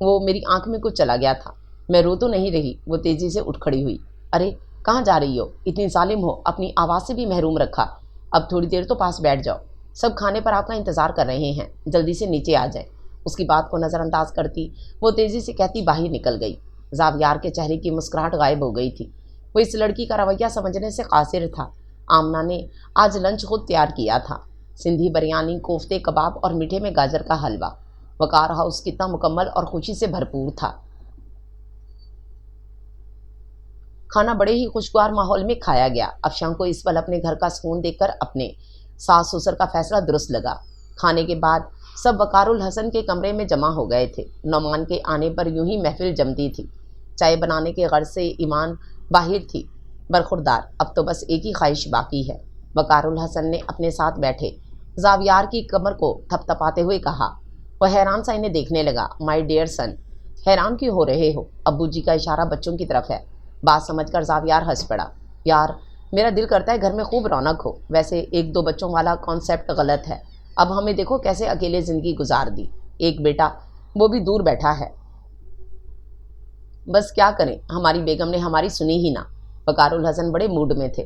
[SPEAKER 1] وہ میری آنکھ میں کچھ چلا گیا تھا۔ میں رو تو نہیں رہی۔ وہ تیزی سے اٹھ کھڑی ہوئی۔ ارے کہاں جا رہی ہو؟ اتنی ظالم ہو، اپنی آواز سے بھی محروم رکھا۔ اب تھوڑی دیر تو پاس بیٹھ جاؤ، سب کھانے پر آپ کا انتظار کر رہے ہیں، جلدی سے نیچے آ جائیں۔ اس کی بات کو نظر انداز کرتی وہ تیزی سے کہتی باہر نکل گئی۔ زاویار کے چہرے کی مسکراہٹ غائب ہو گئی تھی۔ وہ اس لڑکی کا رویہ سمجھنے سے قاصر تھا۔ آمنہ نے آج لنچ خود تیار کیا تھا۔ سندھی بریانی، کوفتے، کباب اور میٹھے میں گاجر کا حلوہ۔ وقار ہاؤس کتنا مکمل اور خوشی سے بھرپور تھا۔ کھانا بڑے ہی خوشگوار ماحول میں کھایا گیا۔ افشاں کو اس پل اپنے گھر کا سکون دیکھ کر اپنے ساس سسر کا فیصلہ درست لگا۔ کھانے کے بعد سب وقار الحسن کے کمرے میں جمع ہو گئے تھے۔ نعمان کے آنے پر یوں ہی محفل جمتی تھی۔ چائے بنانے کے غرض سے ایمان باہر تھی برخوردار۔ اب تو بس ایک ہی خواہش باقی ہے۔ وقار الحسن نے اپنے ساتھ بیٹھے زاویار کی کمر کو تھپ تھپاتے ہوئے کہا۔ وہ حیران سا انہیں دیکھنے لگا۔ مائی ڈیئر سن، حیران کیوں ہو رہے ہو؟ ابو جی کا اشارہ بچوں کی طرف ہے۔ بات سمجھ کر زاویار ہنس پڑا۔ یار میرا دل کرتا ہے گھر میں خوب رونق ہو، ویسے 1-2 بچوں والا کانسیپٹ غلط ہے۔ اب ہمیں دیکھو کیسے اکیلے زندگی گزار دی، ایک بیٹا وہ بھی دور بیٹھا ہے۔ بس کیا کریں، ہماری بیگم نے ہماری سنی ہی نہ۔ وقار الحسن بڑے موڈ میں تھے۔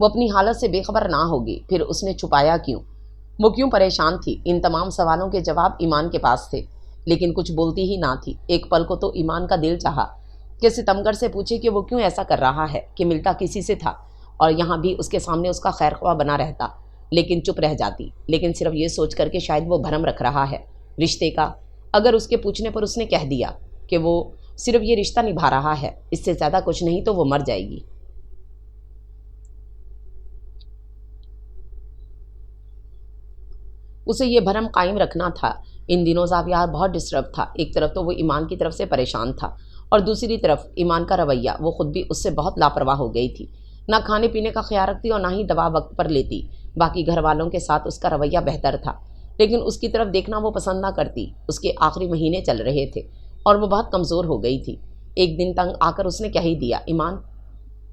[SPEAKER 1] وہ اپنی حالت سے بے خبر نہ ہوگی، پھر اس نے چھپایا کیوں؟ وہ کیوں پریشان تھی؟ ان تمام سوالوں کے جواب ایمان کے پاس تھے، لیکن کچھ بولتی ہی نہ تھی۔ ایک پل کو تو ایمان کا دل چاہا کہ ستمگر سے پوچھے کہ وہ کیوں ایسا کر رہا ہے، کہ ملتا کسی سے تھا اور یہاں بھی اس کے سامنے اس کا خیر خواہ بنا رہتا، لیکن چپ رہ جاتی، لیکن صرف یہ سوچ کر کہ شاید وہ بھرم رکھ رہا ہے رشتے کا۔ اگر اس کے پوچھنے پر اس نے کہہ دیا کہ وہ صرف یہ رشتہ نبھا رہا ہے، اس سے زیادہ کچھ نہیں، تو وہ مر جائے گی۔ اسے یہ بھرم قائم رکھنا تھا۔ ان دنوں زاویار بہت ڈسٹرب تھا۔ ایک طرف تو وہ ایمان کی طرف سے پریشان تھا اور دوسری طرف ایمان کا رویہ، وہ خود بھی اس سے بہت لاپرواہ ہو گئی تھی، نہ کھانے پینے کا خیال رکھتی اور نہ ہی دوا وقت پر لیتی۔ باقی گھر والوں کے ساتھ اس کا رویہ بہتر تھا، لیکن اس کی طرف دیکھنا وہ پسند نہ کرتی۔ اس کے آخری مہینے چل رہے تھے اور وہ بہت کمزور ہو گئی تھی۔ ایک دن تنگ آ کر اس نے کہہ ہی دیا، ایمان،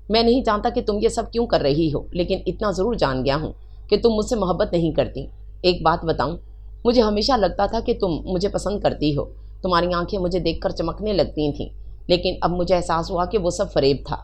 [SPEAKER 1] میں نہیں جانتا کہ تم یہ سب کیوں کر رہی ہو، لیکن اتنا ضرور جان گیا ہوں کہ تم مجھ سے محبت نہیں کرتی۔ ایک بات بتاؤں، مجھے ہمیشہ لگتا تھا کہ تم مجھے پسند کرتی ہو، تمہاری آنکھیں مجھے دیکھ کر چمکنے لگتی تھیں، لیکن اب مجھے احساس ہوا کہ وہ سب فریب تھا۔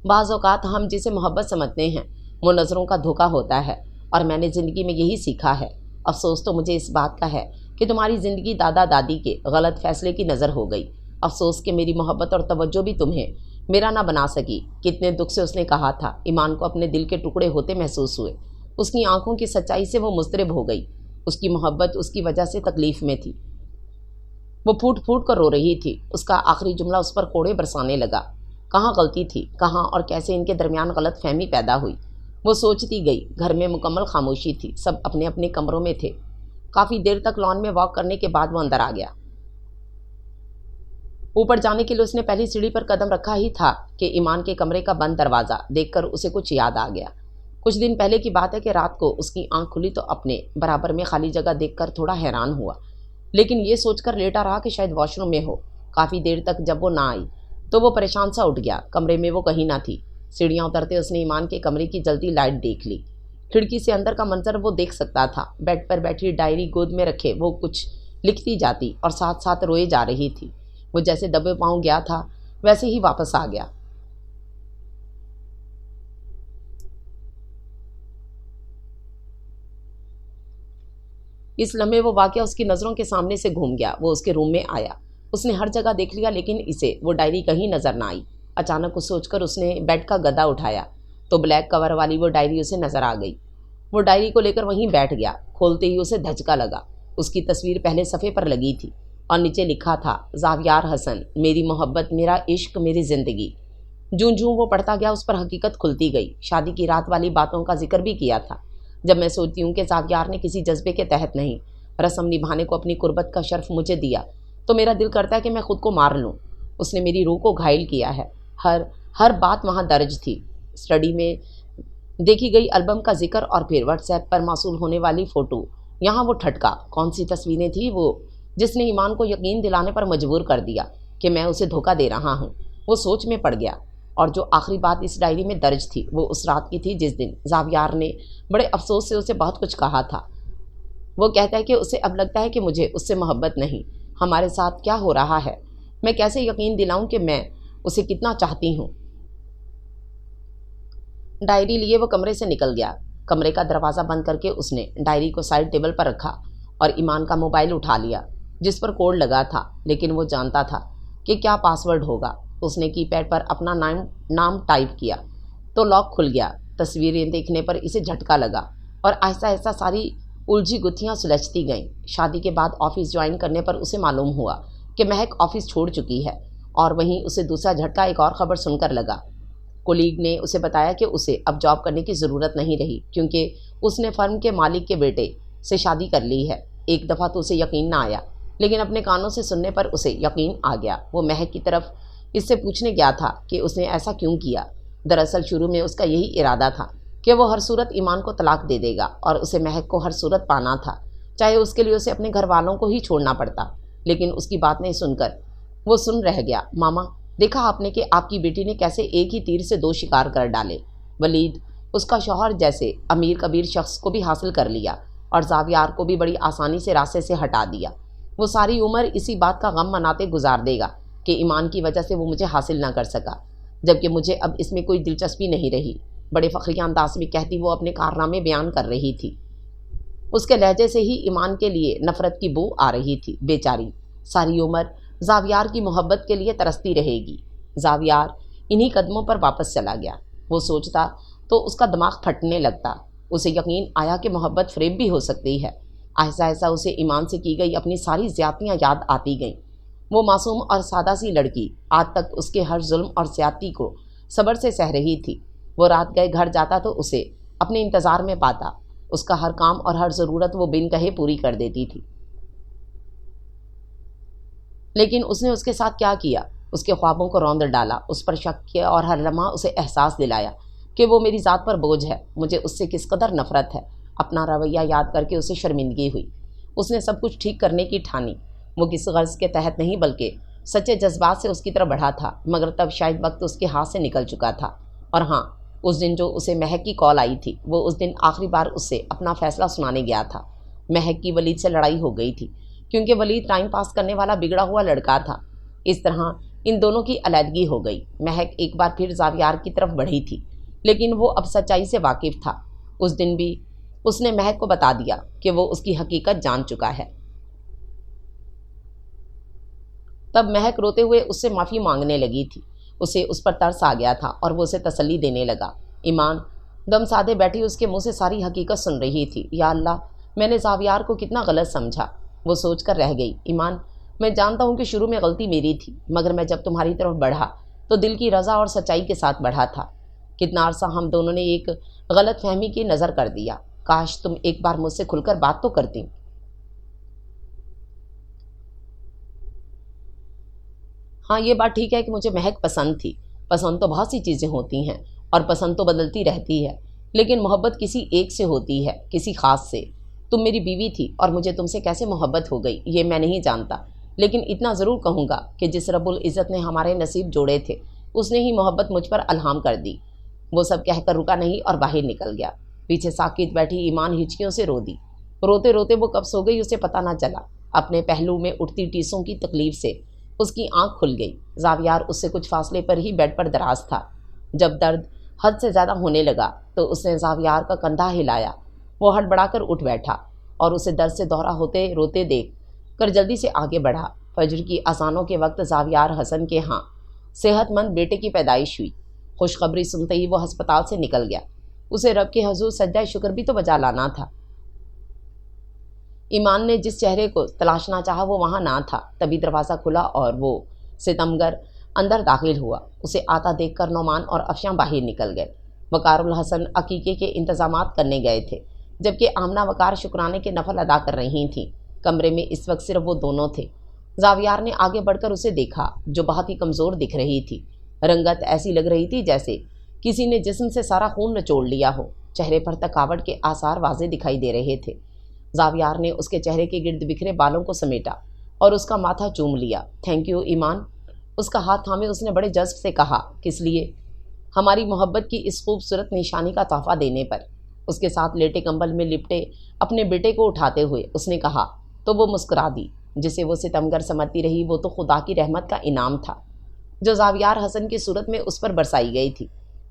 [SPEAKER 1] بعض اوقات ہم جسے محبت سمجھتے ہیں وہ نظروں کا دھوکہ ہوتا ہے، اور میں نے زندگی میں یہی سیکھا ہے۔ افسوس تو مجھے اس بات کا ہے کہ تمہاری زندگی دادا دادی کے غلط فیصلے کی نظر ہو گئی۔ افسوس کہ میری محبت اور توجہ بھی تمہیں میرا نہ بنا سکی۔ کتنے دکھ سے اس نے کہا تھا۔ ایمان کو اپنے دل کے ٹکڑے ہوتے محسوس ہوئے۔ اس کی آنکھوں کی سچائی سے وہ مضطرب ہو گئی۔ اس کی محبت اس کی وجہ سے تکلیف میں تھی۔ وہ پھوٹ پھوٹ کر رو رہی تھی۔ اس کا آخری جملہ اس پر کوڑے برسانے لگا۔ کہاں غلطی تھی، کہاں اور کیسے ان کے درمیان غلط فہمی پیدا ہوئی؟ وہ سوچتی گئی۔ گھر میں مکمل خاموشی تھی، سب اپنے اپنے کمروں میں تھے۔ کافی دیر تک لان میں واک کرنے کے بعد وہ اندر آ گیا۔ اوپر جانے کے لیے اس نے پہلی سیڑھی پر قدم رکھا ہی تھا کہ ایمان کے کمرے کا بند دروازہ دیکھ کر اسے کچھ یاد آ گیا۔ کچھ دن پہلے کی بات ہے کہ رات کو اس کی آنکھ کھلی تو اپنے برابر میں خالی جگہ دیکھ کر تھوڑا حیران ہوا، لیکن یہ سوچ کر لیٹا رہا کہ شاید واش روم میں ہو۔ کافی دیر تک جب وہ نہ آئی تو وہ پریشان سا اٹھ گیا۔ کمرے میں وہ کہیں نہ تھی۔ سیڑھیاں اترتے اس نے ایمان کے کمرے کی جلتی لائٹ دیکھ لی۔ کھڑکی سے اندر کا منظر وہ دیکھ سکتا تھا۔ بیڈ پر بیٹھی ڈائری گود میں رکھے وہ کچھ لکھتی جاتی اور ساتھ ساتھ روئے جا رہی تھی۔ وہ جیسے دبے پاؤں گیا تھا ویسے ہی واپس آ گیا۔ اس لمحے وہ واقعہ اس کی نظروں کے سامنے سے گھوم گیا۔ وہ اس کے روم میں آیا۔ اس نے ہر جگہ دیکھ لیا، لیکن اسے وہ ڈائری کہیں نظر نہ آئی۔ اچانک کچھ سوچ کر اس نے بیڈ کا گدا اٹھایا تو بلیک کور والی وہ ڈائری اسے نظر آ گئی۔ وہ ڈائری کو لے کر وہیں بیٹھ گیا۔ کھولتے ہی اسے دھچکا لگا۔ اس کی تصویر پہلے صفحے پر لگی تھی اور نیچے لکھا تھا، زاویار حسن، میری محبت، میرا عشق، میری زندگی۔ جوں جوں وہ پڑھتا گیا اس پر حقیقت کھلتی گئی۔ شادی کی رات والی باتوں کا ذکر بھی کیا تھا۔ جب میں سوچتی ہوں کہ زاویار نے کسی جذبے کے تحت نہیں، رسم نبھانے کو اپنی قربت کا شرف مجھے دیا، تو میرا دل کرتا ہے کہ میں خود کو مار لوں۔ اس نے میری روح کو گھائل کیا ہے۔ ہر بات وہاں درج تھی۔ اسٹڈی میں دیکھی گئی البم کا ذکر اور پھر واٹس ایپ پر موصول ہونے والی فوٹو۔ یہاں وہ ٹھٹکا۔ کون سی تصویریں تھیں وہ جس نے ایمان کو یقین دلانے پر مجبور کر دیا کہ میں اسے دھوکہ دے رہا ہوں؟ وہ سوچ میں پڑ گیا، اور جو آخری بات اس ڈائری میں درج تھی وہ اس رات کی تھی جس دن زاویار نے بڑے افسوس سے اسے بہت کچھ کہا تھا۔ وہ کہتا ہے کہ اسے اب لگتا ہے کہ مجھے اس سے محبت نہیں۔ ہمارے ساتھ کیا ہو رہا ہے؟ میں کیسے یقین دلاؤں کہ میں اسے کتنا چاہتی ہوں؟ ڈائری لیے وہ کمرے سے نکل گیا۔ کمرے کا دروازہ بند کر کے اس نے ڈائری کو سائڈ ٹیبل پر رکھا اور ایمان کا موبائل اٹھا لیا جس پر کوڈ لگا تھا، لیکن وہ جانتا تھا کہ کیا پاس ورڈ ہوگا۔ اس نے کی پیڈ پر اپنا نام ٹائپ کیا تو لاک کھل گیا۔ تصویریں دیکھنے پر اسے جھٹکا لگا اور آہستہ آہستہ ساری الجھی گتھیاں سلجھتی گئیں۔ شادی کے بعد آفس جوائن کرنے پر اسے معلوم ہوا کہ مہک آفس چھوڑ چکی ہے، اور وہیں اسے دوسرا جھٹکا ایک اور خبر سن کر لگا۔ کولیگ نے اسے بتایا کہ اسے اب جاب کرنے کی ضرورت نہیں رہی، کیونکہ اس نے فرم کے مالک کے بیٹے سے شادی کر لی ہے۔ ایک دفعہ تو اسے یقین نہ آیا، لیکن اپنے کانوں سے سننے پر اسے یقین آ گیا۔ وہ مہک کی طرف اس سے پوچھنے گیا تھا کہ اس نے ایسا کیوں کیا۔ دراصل شروع میں اس کا یہی ارادہ تھا کہ وہ ہر صورت ایمان کو طلاق دے دے گا، اور اسے مہک کو ہر صورت پانا تھا، چاہے اس کے لیے اسے اپنے گھر والوں کو ہی چھوڑنا پڑتا۔ لیکن اس کی بات نہیں سن کر وہ سن رہ گیا۔ ماما، دیکھا آپ نے کہ آپ کی بیٹی نے کیسے ایک ہی تیر سے دو شکار کر ڈالے؟ ولید، اس کا شوہر جیسے امیر کبیر شخص کو بھی حاصل کر لیا اور زاویار کو بھی بڑی آسانی سے راستے سے ہٹا دیا۔ وہ ساری عمر اسی بات کا غم مناتے گزار دے گا کہ ایمان کی وجہ سے وہ مجھے حاصل نہ کر سکا۔ جبکہ مجھے اب اس میں کوئی دلچسپی نہیں رہی، بڑے فخریہ انداز میں کہتی وہ اپنے کارنامے بیان کر رہی تھی۔ اس کے لہجے سے ہی ایمان کے لیے نفرت کی بو آ رہی تھی۔ بیچاری ساری عمر زاویار کی محبت کے لیے ترستی رہے گی۔ زاویار انہی قدموں پر واپس چلا گیا۔ وہ سوچتا تو اس کا دماغ پھٹنے لگتا۔ اسے یقین آیا کہ محبت فریب بھی ہو سکتی ہے۔ آہستہ آہستہ اسے ایمان سے کی گئی اپنی ساری زیادتیاں یاد آتی گئیں۔ وہ معصوم اور سادہ سی لڑکی آج تک اس کے ہر ظلم اور زیادتی کو صبر سے سہ رہی تھی۔ وہ رات گئے گھر جاتا تو اسے اپنے انتظار میں پاتا۔ اس کا ہر کام اور ہر ضرورت وہ بن کہے پوری کر دیتی تھی۔ لیکن اس نے اس کے ساتھ کیا کیا؟ اس کے خوابوں کو روند ڈالا، اس پر شک کیا اور ہر لمحہ اسے احساس دلایا کہ وہ میری ذات پر بوجھ ہے۔ مجھے اس سے کس قدر نفرت ہے۔ اپنا رویہ یاد کر کے اسے شرمندگی ہوئی۔ اس نے سب کچھ ٹھیک کرنے کی ٹھانی۔ وہ کس غرض کے تحت نہیں بلکہ سچے جذبات سے اس کی طرف بڑھا تھا، مگر تب شاید وقت اس کے ہاتھ سے نکل چکا تھا۔ اور ہاں، اس دن جو اسے مہک کی کال آئی تھی، وہ اس دن آخری بار اس سے اپنا فیصلہ سنانے گیا تھا۔ مہک کی ولید سے لڑائی ہو گئی تھی، کیونکہ ولید ٹائم پاس کرنے والا بگڑا ہوا لڑکا تھا۔ اس طرح ان دونوں کی علیحدگی ہو گئی۔ مہک ایک بار پھر زاویار کی طرف بڑھی تھی، لیکن وہ اب سچائی سے واقف تھا۔ اس دن بھی اس نے مہک کو بتا دیا کہ وہ اس کی حقیقت جان چکا ہے۔ تب مہک روتے ہوئے اس سے معافی مانگنے لگی تھی۔ اسے اس پر ترس آ گیا تھا اور وہ اسے تسلی دینے لگا۔ ایمان دم سادے بیٹھی اس کے منہ سے ساری حقیقت سن رہی تھی۔ یا اللہ، میں نے زاویار کو کتنا غلط سمجھا۔ وہ سوچ کر رہ گئی۔ ایمان، میں جانتا ہوں کہ شروع میں غلطی میری تھی، مگر میں جب تمہاری طرف بڑھا تو دل کی رضا اور سچائی کے ساتھ بڑھا تھا۔ کتنا عرصہ ہم دونوں نے ایک غلط فہمی کی نظر کر دیا۔ کاش تم ایک بار مجھ سے کھل کر بات تو کرتی۔ ہاں، یہ بات ٹھیک ہے کہ مجھے مہک پسند تھی۔ پسند تو بہت سی چیزیں ہوتی ہیں اور پسند تو بدلتی رہتی ہے، لیکن محبت کسی ایک سے ہوتی ہے، کسی خاص سے۔ تم میری بیوی تھی اور مجھے تم سے کیسے محبت ہو گئی یہ میں نہیں جانتا، لیکن اتنا ضرور کہوں گا کہ جس رب العزت نے ہمارے نصیب جوڑے تھے، اس نے ہی محبت مجھ پر الہام کر دی۔ وہ سب کہہ کر رکا نہیں اور باہر نکل گیا۔ پیچھے ساکت بیٹھی ایمان ہچکیوں سے رو دی۔ روتے روتے وہ کب سو گئی اسے پتہ نہ چلا۔ اپنے پہلو میں اٹھتی ٹیسوں کی تکلیف سے اس کی آنکھ کھل گئی۔ زاویار اس سے کچھ فاصلے پر ہی بیڈ پر دراز تھا۔ جب درد حد سے زیادہ ہونے لگا تو اس نے زاویار کا کندھا ہلایا۔ وہ ہڑبڑا کر اٹھ بیٹھا اور اسے درد سے دورہ ہوتے روتے دیکھ کر جلدی سے آگے بڑھا۔ فجر کی اذانوں کے وقت زاویار حسن کے ہاں صحت مند بیٹے کی پیدائش ہوئی۔ خوشخبری سنتے ہی وہ ہسپتال سے نکل گیا۔ اسے رب کے حضور سجدہ شکر بھی تو بجا لانا تھا۔ ایمان نے جس چہرے کو تلاشنا چاہا وہ وہاں نہ تھا۔ تبھی دروازہ کھلا اور وہ ستمگر اندر داخل ہوا۔ اسے آتا دیکھ کر نعمان اور افشاں باہر نکل گئے۔ وقار الحسن عقیقے کے انتظامات کرنے گئے تھے، جبکہ آمنہ وقار شکرانے کے نفل ادا کر رہی تھیں۔ کمرے میں اس وقت صرف وہ دونوں تھے۔ زاویار نے آگے بڑھ کر اسے دیکھا، جو بہت ہی کمزور دکھ رہی تھی۔ رنگت ایسی لگ رہی تھی جیسے کسی نے جسم سے سارا خون نچوڑ لیا ہو۔ چہرے پر تھکاوٹ کے آثار واضح دکھائی دے رہے تھے۔ زاویار نے اس کے چہرے کے گرد بکھرے بالوں کو سمیٹا اور اس کا ماتھا چوم لیا۔ تھینک یو ایمان، اس کا ہاتھ تھامے اس نے بڑے جذب سے کہا۔ کس لیے؟ ہماری محبت کی اس خوبصورت نشانی کا تحفہ دینے پر۔ اس کے ساتھ لیٹے کمبل میں لپٹے اپنے بیٹے کو اٹھاتے ہوئے اس نے کہا تو وہ مسکرا دی۔ جسے وہ ستمگر سمجھتی رہی وہ تو خدا کی رحمت کا انعام تھا جو زاویار حسن کی صورت میں اس پر برسائی گئی تھی۔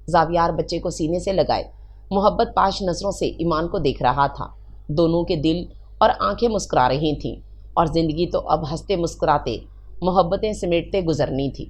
[SPEAKER 1] زاویار بچے کو سینے سے لگائے محبت پاش نظروں سے ایمان کو دیکھ رہا تھا۔ دونوں کے دل اور آنکھیں مسکرا رہی تھیں، اور زندگی تو اب ہنستے مسکراتے محبتیں سمیٹتے گزرنی تھی۔